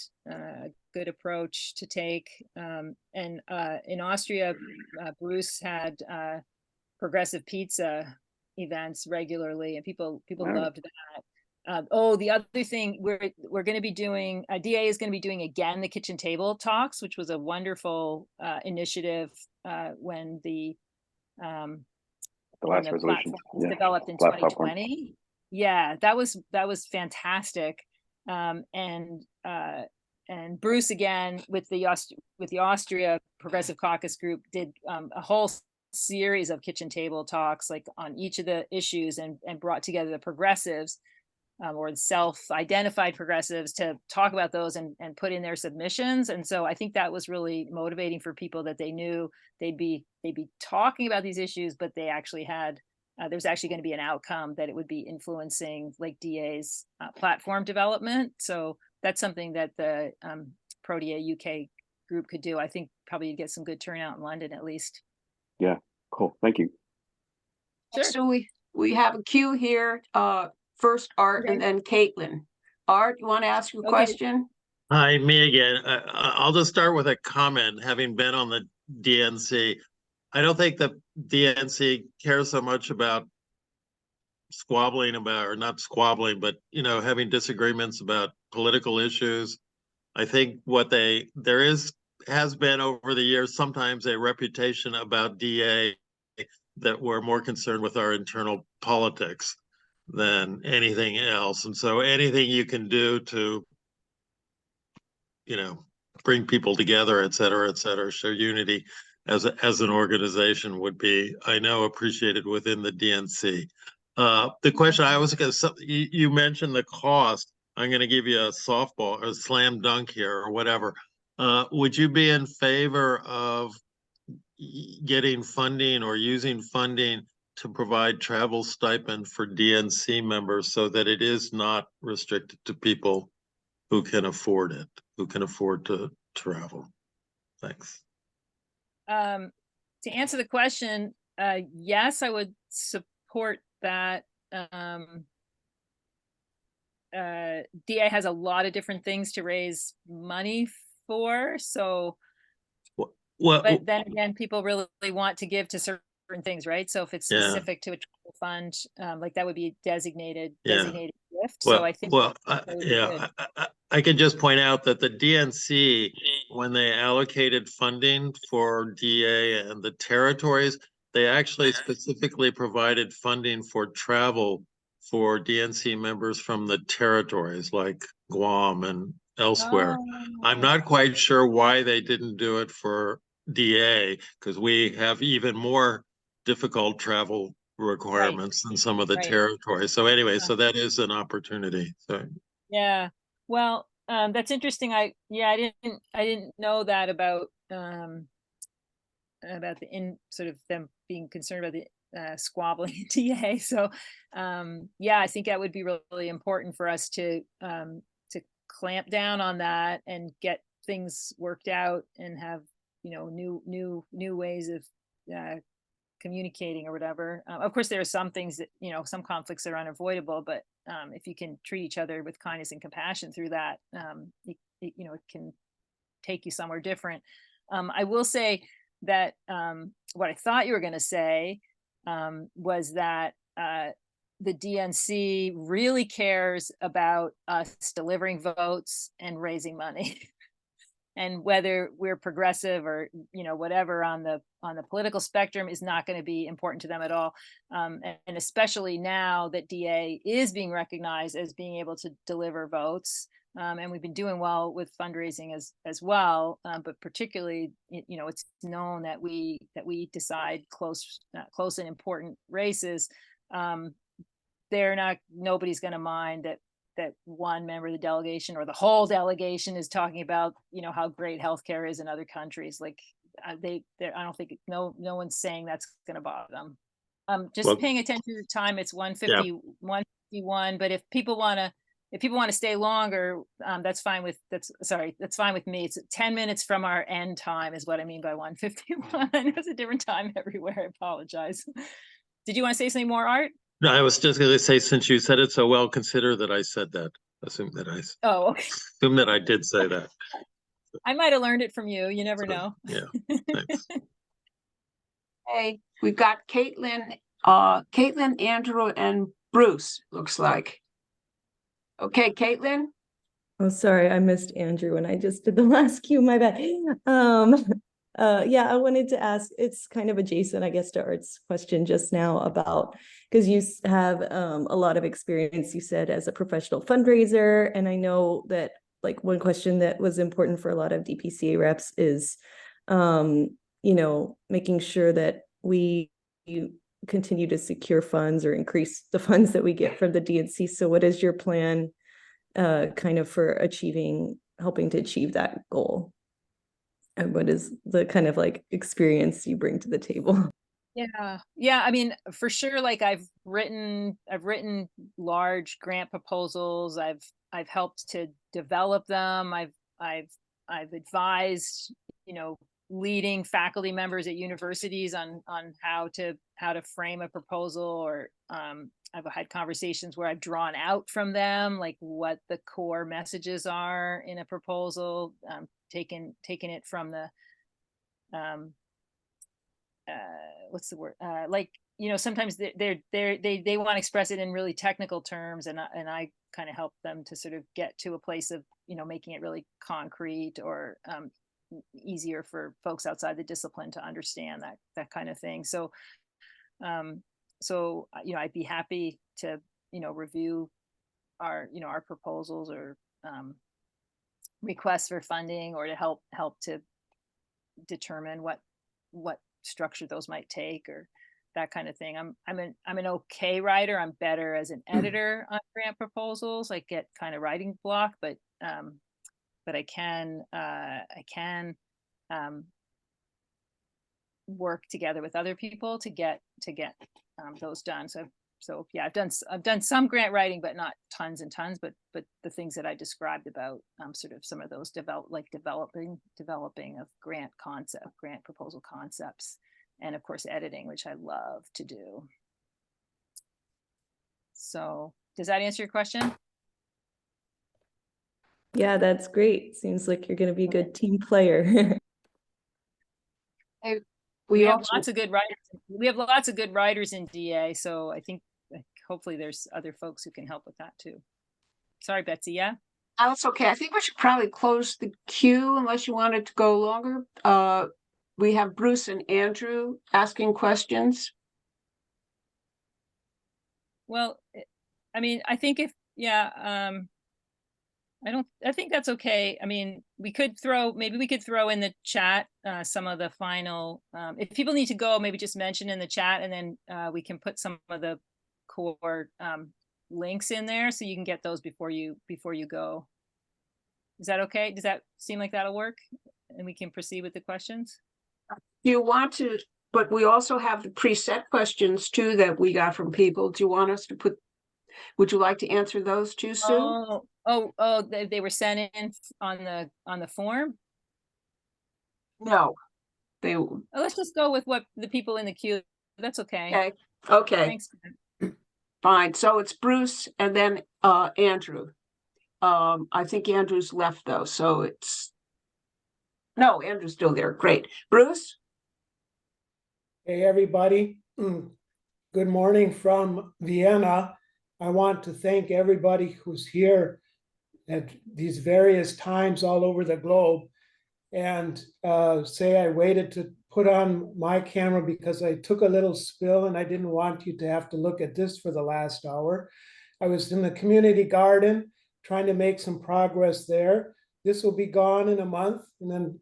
approach to take. And in Austria, Bruce had progressive pizza events regularly, and people Wow. loved that. The other thing we're going to be doing, DA is going to be doing again the kitchen table talks, which was a wonderful initiative when the last resolution platform was yeah. developed in Last platform. 2020. Yeah, that was fantastic. And Bruce, again, with the Austria Progressive Caucus group, did a whole series of kitchen table talks, like on each of the issues, and brought together the progressives, or self-identified progressives, to talk about those and put in their submissions. And so I think that was really motivating for people, that they knew they'd be talking about these issues, but they actually had, there's actually going to be an outcome, that it would be influencing like DA's platform development. So that's something that the Pro-DA UK group could do. I think probably you'd get some good turnout in London, at least. Yeah, cool. Thank you. Sure. So we have a queue here. First Art and then Caitlin. Art, you want to ask your Okay. question? Hi, me again. I'll just start with a comment. Having been on the DNC, I don't think the DNC cares so much about squabbling about, or not squabbling, but having disagreements about political issues. I think has been over the years sometimes a reputation about DA that we're more concerned with our internal politics than anything else. And so anything you can do to, bring people together, et cetera, show unity as an organization would be, I know, appreciated within the DNC. The question I was going to, you mentioned the cost. I'm going to give you a softball, a slam dunk here, or whatever. Would you be in favor of getting funding or using funding to provide travel stipend for DNC members, so that it is not restricted to people who can afford it, who can afford to travel? Thanks. To answer the question, yes, I would support that. DA has a lot of different things to raise money for, so Well, but then again, people really want to give to certain things, right? So if it's Yeah. specific to a travel fund, like that would be a designated Yeah. gift. So I think that would be good. I can just point out that the DNC, when they allocated funding for DA and the territories, they actually specifically provided funding for travel for DNC members from the territories, like Guam and elsewhere. I'm not quite sure why they didn't do it for DA, because we have even more difficult travel requirements than some of the Right. territories. So anyway, so that is an opportunity. So Yeah, well, that's interesting. I didn't know that about the sort of them being concerned about the squabbling in DA. So yeah, I think that would be really important for us to clamp down on that and get things worked out, and have new ways of communicating or whatever. Of course, there are some things that, some conflicts are unavoidable, but if you can treat each other with kindness and compassion through that, it can take you somewhere different. I will say that what I thought you were going to say was that the DNC really cares about us delivering votes and raising money. And whether we're progressive or whatever on the political spectrum is not going to be important to them at all, and especially now that DA is being recognized as being able to deliver votes, and we've been doing well with fundraising as well, but particularly it's known that we decide close and important races. Nobody's going to mind that one member of the delegation or the whole delegation is talking about, how great healthcare is in other countries. Like, I don't think, no one's saying that's gonna bother them. Just Well- paying attention to the time, it's 1:51, but if people wanna stay longer, that's fine with me. It's 10 minutes from our end time is what I mean by 1:51. It's a different time everywhere. I apologize. Did you want to say something more, Art? No, I was just gonna say, since you said it so well, consider that I said that. Assume that Oh, okay. assume that I did say that. I might have learned it from you. You never So, know. Yeah, thanks. Hey, we've got Caitlin, Andrew, and Bruce, looks like. Okay, Caitlin? Oh, sorry, I missed Andrew when I just did the last cue, my bad. Yeah, I wanted to ask, it's kind of adjacent, I guess, to Art's question just now about, because you have a lot of experience, you said, as a professional fundraiser, and I know that like one question that was important for a lot of DPCA reps is, making sure that we continue to secure funds or increase the funds that we get from the DNC. So what is your plan kind of for helping to achieve that goal? And what is the kind of like experience you bring to the table? Yeah. I mean, for sure, like I've written large grant proposals. I've helped to develop them. I've advised, leading faculty members at universities on how to frame a proposal, or I've had conversations where I've drawn out from them like what the core messages are in a proposal, taken it from the what's the word, like sometimes they want to express it in really technical terms, and I kind of help them to sort of get to a place of making it really concrete, or easier for folks outside the discipline to understand that kind of thing. So I'd be happy to review our proposals, or requests for funding, or to help to determine what structure those might take, or that kind of thing. I'm an okay writer. I'm better as an editor on grant proposals. I get kind of writing block, but I can work together with other people to get those done. So yeah, I've done some grant writing, but not tons and tons. But the things that I described about sort of some of those developing of grant proposal concepts, and of course editing, which I love to do. So does that answer your question? Yeah, that's great. Seems like you're going to be a good team player. We have lots of good writers. We have lots of good writers in DA, so I think hopefully there's other folks who can help with that too. Sorry, Betsy. Yeah. That's okay. I think we should probably close the queue unless you wanted to go longer. We have Bruce and Andrew asking questions. Well, I mean, I think I think that's okay. I mean, maybe we could throw in the chat some of the final, if people need to go, maybe just mention in the chat, and then we can put some of the core links in there so you can get those before you go. Is that okay? Does that seem like that'll work? And we can proceed with the questions? Do you want to, but we also have the preset questions too that we got from people. Do you want us to would you like to answer those too, Sue? They were sent in on the form? No. Let's just go with what the people in the queue. That's okay. Okay. Thanks. Fine. So it's Bruce and then Andrew. I think Andrew's left though, so no, Andrew's still there. Great. Bruce? Hey, everybody. Good morning from Vienna. I want to thank everybody who's here at these various times all over the globe, and say I waited to put on my camera because I took a little spill and I didn't want you to have to look at this for the last hour. I was in the community garden trying to make some progress there. This will be gone in a month, and then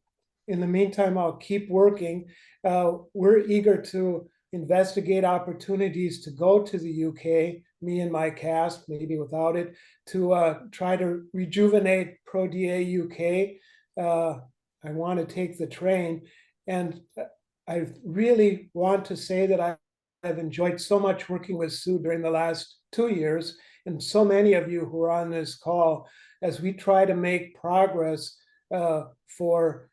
in the meantime, I'll keep working. We're eager to investigate opportunities to go to the UK, me and my cast, maybe without it, to try to rejuvenate Pro DA UK. I want to take the train. And I really want to say that I've enjoyed so much working with Sue during the last 2 years, and so many of you who are on this call as we try to make progress for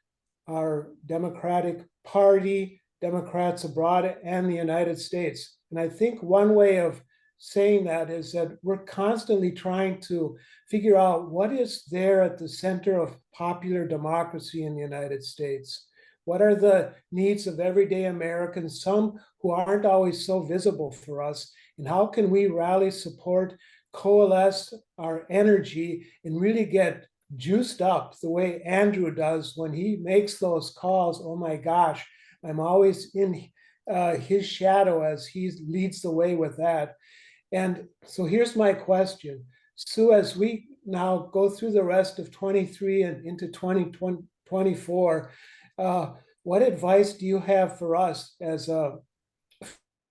our Democratic Party, Democrats abroad, and the United States. And I think one way of saying that is that we're constantly trying to figure out what is there at the center of popular democracy in the United States. What are the needs of everyday Americans, some who aren't always so visible for us? And how can we rally support, coalesce our energy, and really get juiced up the way Andrew does when he makes those calls? Oh my gosh, I'm always in his shadow as he leads the way with that. And so here's my question. Sue, as we now go through the rest of 23 and into 2024, what advice do you have for us as a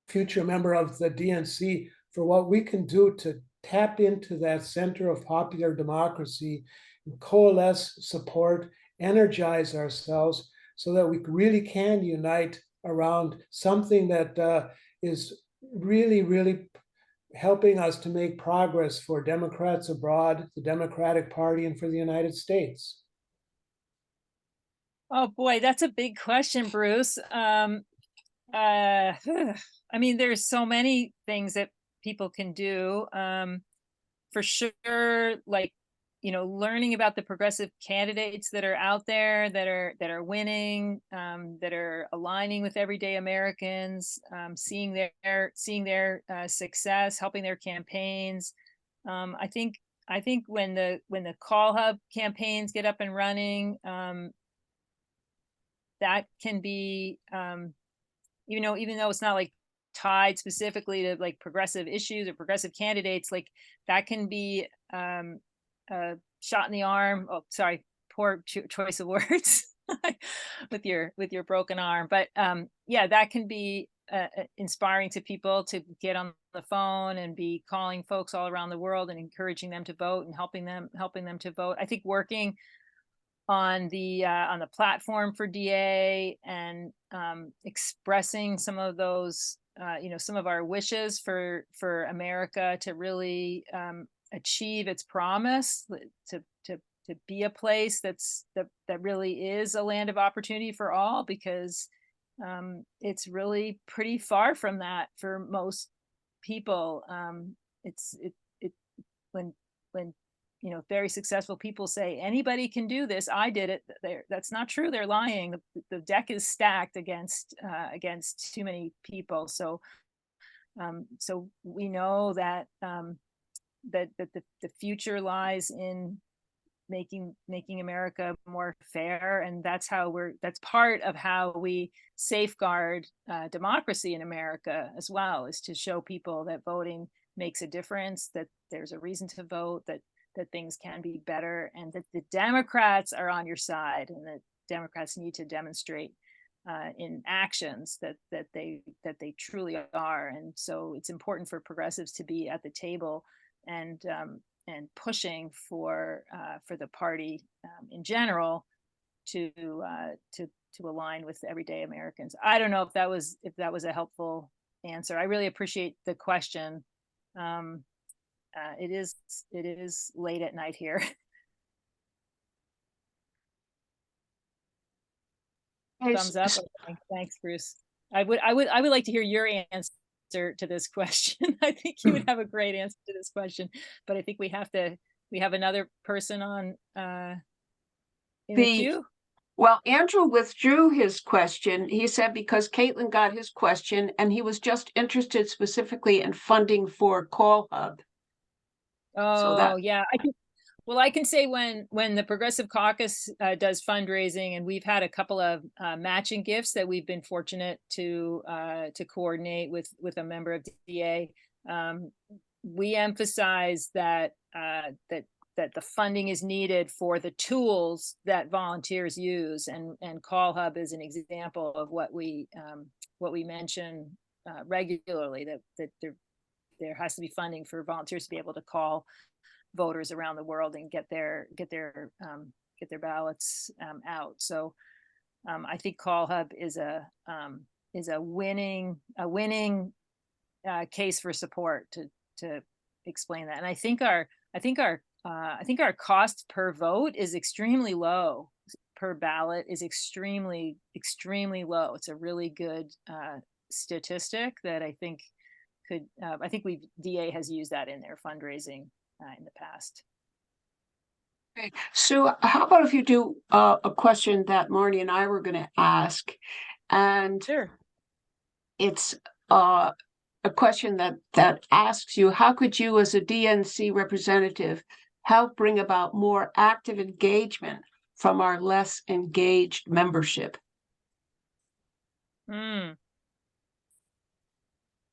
future member of the DNC for what we can do to tap into that center of popular democracy, coalesce, support, energize ourselves so that we really can unite around something that is really, really helping us to make progress for Democrats abroad, the Democratic Party, and for the United States? Oh boy, that's a big question, Bruce. I mean, there's so many things that people can do. For sure, like, you know, learning about the progressive candidates that are out there that are winning, that are aligning with everyday Americans, seeing their success, helping their campaigns. I think when the Call Hub campaigns get up and running, that can be, even though it's not like tied specifically to like progressive issues or progressive candidates, like that can be a shot in the arm. Oh, sorry, poor choice of words with your broken arm. But yeah, that can be inspiring to people to get on the phone and be calling folks all around the world and encouraging them to vote and helping them to vote. I think working on the platform for DA and expressing some of those, some of our wishes for America to really achieve its promise to be a place that really is a land of opportunity for all, because it's really pretty far from that for most people. When very successful people say anybody can do this, I did it, that's not true. They're lying. The deck is stacked against too many people. So we know that that the future lies in making America more fair, and that's part of how we safeguard democracy in America as well, is to show people that voting makes a difference, that there's a reason to vote, that things can be better, and that the Democrats are on your side, and that Democrats need to demonstrate in actions that they truly are. And so it's important for progressives to be at the table and pushing for the party in general to align with everyday Americans. I don't know if that was a helpful answer. I really appreciate the question. It is late at night here. Thumbs up. Thanks, Bruce. I would like to hear your answer to this question. I think you would have a great answer to this question, but I think we have another person on in the queue. Well, Andrew withdrew his question. He said because Caitlin got his question and he was just interested specifically in funding for Call Hub. Oh, yeah. I can say when the Progressive Caucus does fundraising, and we've had a couple of matching gifts that we've been fortunate to coordinate with a member of DA. We emphasize that the funding is needed for the tools that volunteers use, and Call Hub is an example of what we mention regularly, that there has to be funding for volunteers to be able to call voters around the world and get their ballots out. So I think Call Hub is a winning case for support to explain that. And I think our cost per vote is extremely low. Per ballot is extremely low. It's a really good statistic that I think could. I think DA has used that in their fundraising in the past. Okay. So how about if you do a question that Marnie and I were going to ask, and Sure. it's a question that asks you, how could you as a DNC representative help bring about more active engagement from our less engaged membership?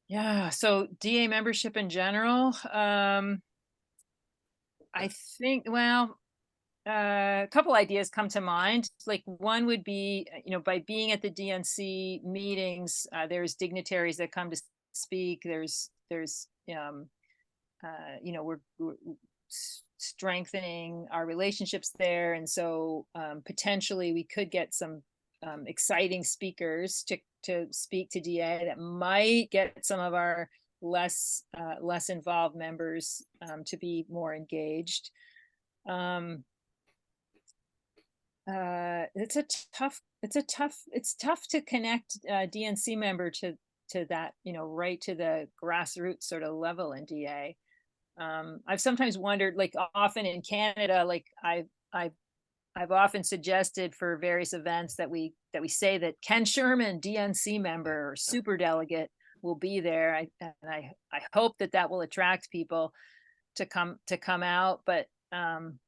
Yeah, so DA membership in general, I think, well, a couple ideas come to mind. Like one would be, by being at the DNC meetings, there's dignitaries that come to speak. There's we're strengthening our relationships there, and so potentially we could get some exciting speakers to speak to DA that might get some of our less involved members to be more engaged. It's tough to connect a DNC member to that, right to the grassroots sort of level in DA. I've sometimes wondered, like often in Canada, like I've often suggested for various events that we say that Ken Sherman, DNC member or super delegate, will be there. I hope that will attract people to come out, but I'm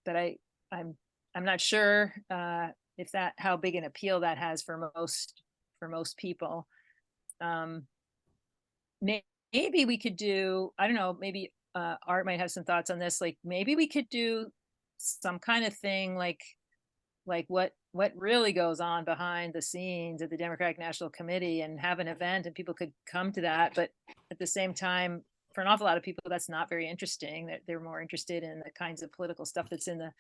not sure if how big an appeal that has for most people. Maybe we could do, I don't know, maybe Art might have some thoughts on this. Like maybe we could do some kind of thing like what really goes on behind the scenes at the Democratic National Committee, and have an event and people could come to that. But at the same time, for an awful lot of people, that's not very interesting. That they're more interested in the kinds of political stuff that's in the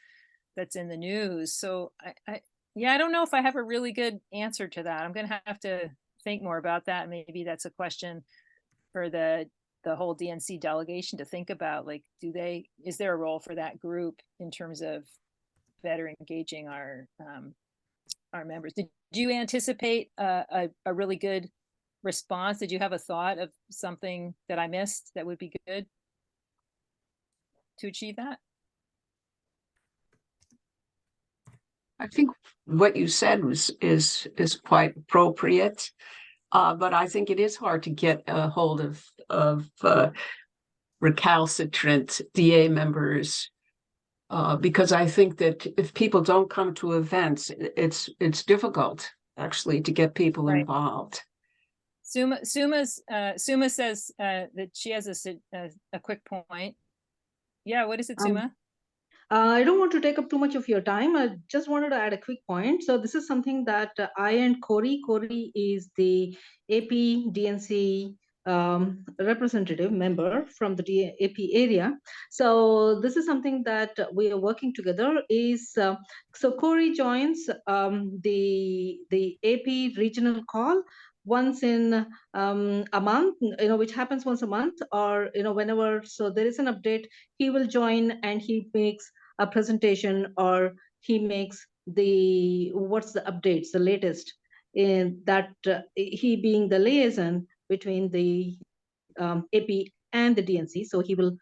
news. So I don't know if I have a really good answer to that. I'm going to have to think more about that. Maybe that's a question for the whole DNC delegation to think about. Like, is there a role for that group in terms of better engaging our members? Did you anticipate a really good response? Did you have a thought of something that I missed that would be good to achieve that? I think what you said is quite appropriate, but I think it is hard to get a hold of recalcitrant DA members, because I think that if people don't come to events, it's difficult actually to get people involved. Suma says that she has a quick point. Yeah, what is it, Suma? I don't want to take up too much of your time. I just wanted to add a quick point. So this is something that I and Corey is the AP DNC representative member from the AP area. So this is something that we are working together. So Corey joins the AP regional call once in a month, which happens once a month, or whenever. So there is an update, he will join and he makes a presentation, or he makes what's the updates, the latest, in that he being the liaison between the AP and the DNC. So he will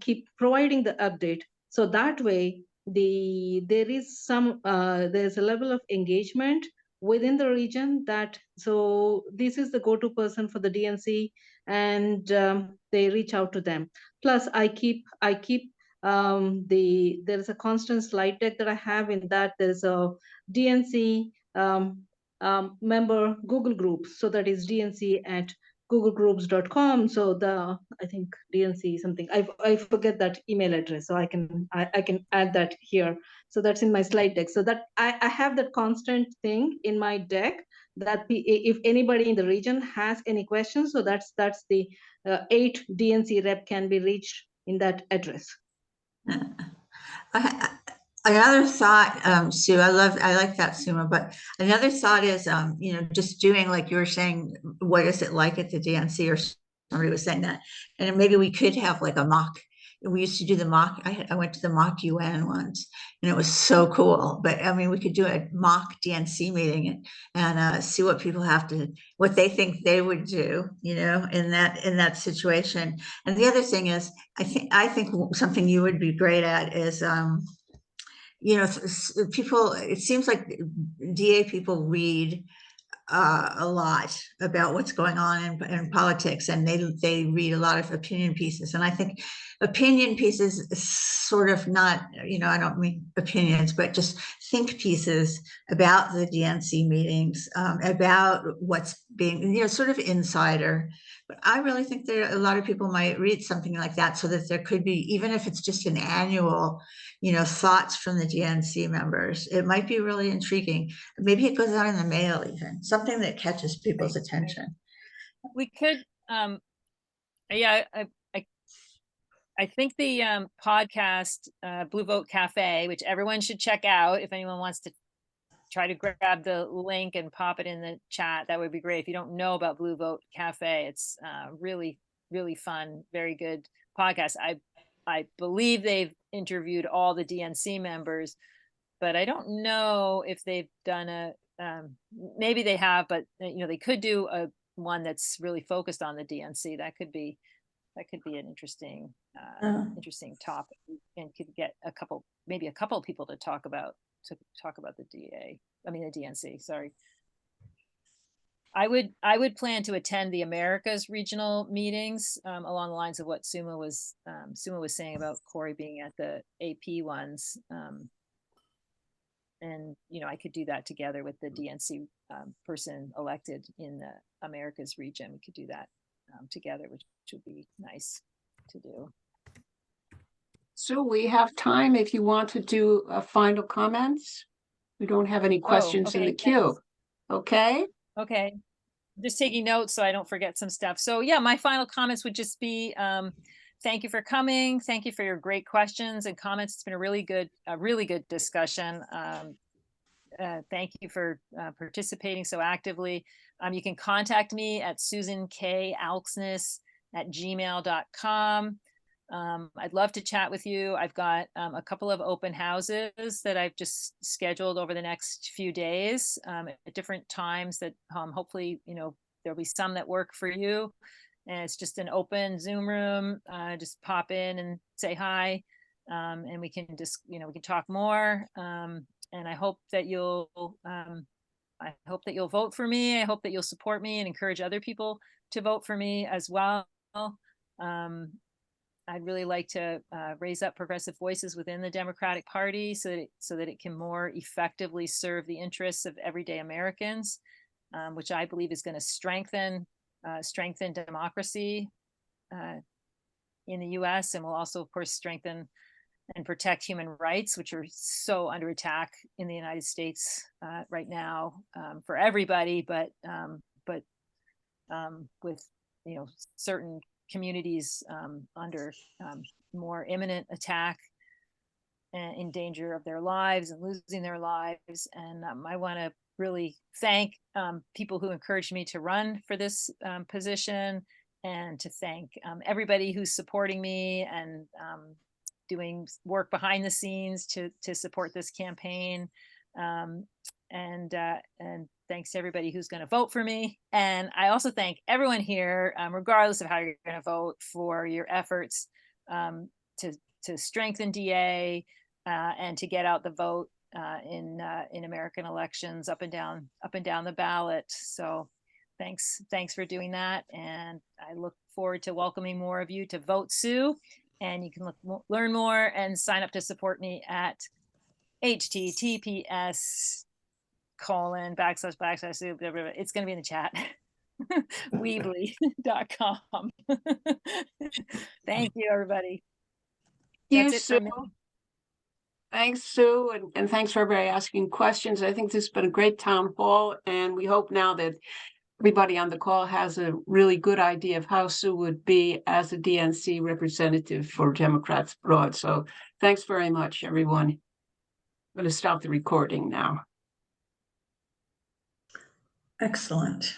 keep providing the update. So that way, there's a level of engagement within the region so this is the go-to person for the DNC, and they reach out to them. Plus, I keep there is a constant slide deck that I have. In that there's a DNC member Google group. So that is dnc@googlegroups.com. So I think DNC something, I forget that email address, so I can add that here. So that's in my slide deck. So that I have that constant thing in my deck, that if anybody in the region has any questions, so that's the 8 DNC rep can be reached in that address. Another thought, Sue, I like that, Suma, but another thought is, just doing like you were saying, what is it like at the DNC, or somebody was saying that, and maybe we could have like a mock. We used to do the mock. I went to the mock UN once, and it was so cool. But I mean, we could do a mock DNC meeting and see what people what they think they would do, in that situation. And the other thing is, I think something you would be great at is, people, it seems like DA people read a lot about what's going on in politics, and they read a lot of opinion pieces. And I think opinion pieces is sort of not, I don't mean opinions, but just think pieces about the DNC meetings, about what's being, sort of insider. But I really think a lot of people might read something like that, so that there could be, even if it's just an annual, thoughts from the DNC members. It might be really intriguing. Maybe it goes out in the mail, even something that catches people's attention. We could, yeah, I think the podcast, Blue Vote Cafe, which everyone should check out, if anyone wants to try to grab the link and pop it in the chat, that would be great. If you don't know about Blue Vote Cafe, it's really, really fun, very good podcast. I believe they've interviewed all the DNC members, but I don't know if they've done maybe they have, but they could do one that's really focused on the DNC. That could be an interesting interesting topic, and could get maybe a couple of people to talk about the DNC. Sorry. I would plan to attend the Americas regional meetings, along the lines of what Suma was saying about Corey being at the AP ones. And I could do that together with the DNC person elected in the Americas region. We could do that together, which would be nice to do. So we have time if you want to do final comments. We don't have any questions in the queue. Okay. Okay. I'm just taking notes so I don't forget some stuff. So yeah, my final comments would just be, thank you for coming. Thank you for your great questions and comments. It's been a really good discussion. Thank you for participating so actively. You can contact me at susankalksness@gmail.com. I'd love to chat with you. I've got a couple of open houses that I've just scheduled over the next few days at different times that hopefully, there'll be some that work for you. And it's just an open Zoom room. Just pop in and say hi. And we can just, we can talk more. And I hope that you'll vote for me. I hope that you'll support me and encourage other people to vote for me as well. I'd really like to raise up progressive voices within the Democratic Party so that it can more effectively serve the interests of everyday Americans, which I believe is going to strengthen democracy in the U.S. and will also, of course, strengthen and protect human rights, which are so under attack in the United States right now for everybody, but with certain communities under more imminent attack and in danger of their lives and losing their lives. And I want to really thank people who encouraged me to run for this position, and to thank everybody who's supporting me and doing work behind the scenes to support this campaign. And thanks to everybody who's going to vote for me. And I also thank everyone here, regardless of how you're going to vote, for your efforts to strengthen DA and to get out the vote in American elections up and down the ballot. So thanks for doing that. And I look forward to welcoming more of you to Vote Sue. And you can learn more and sign up to support me at https:// it's going to be in the chat. Weebly.com. Thank you, everybody. Thanks, Sue. Thanks, Sue, and thanks for everybody asking questions. I think this has been a great town hall, and we hope now that everybody on the call has a really good idea of how Sue would be as a DNC representative for Democrats abroad. So thanks very much, everyone. I'm going to stop the recording now. Excellent.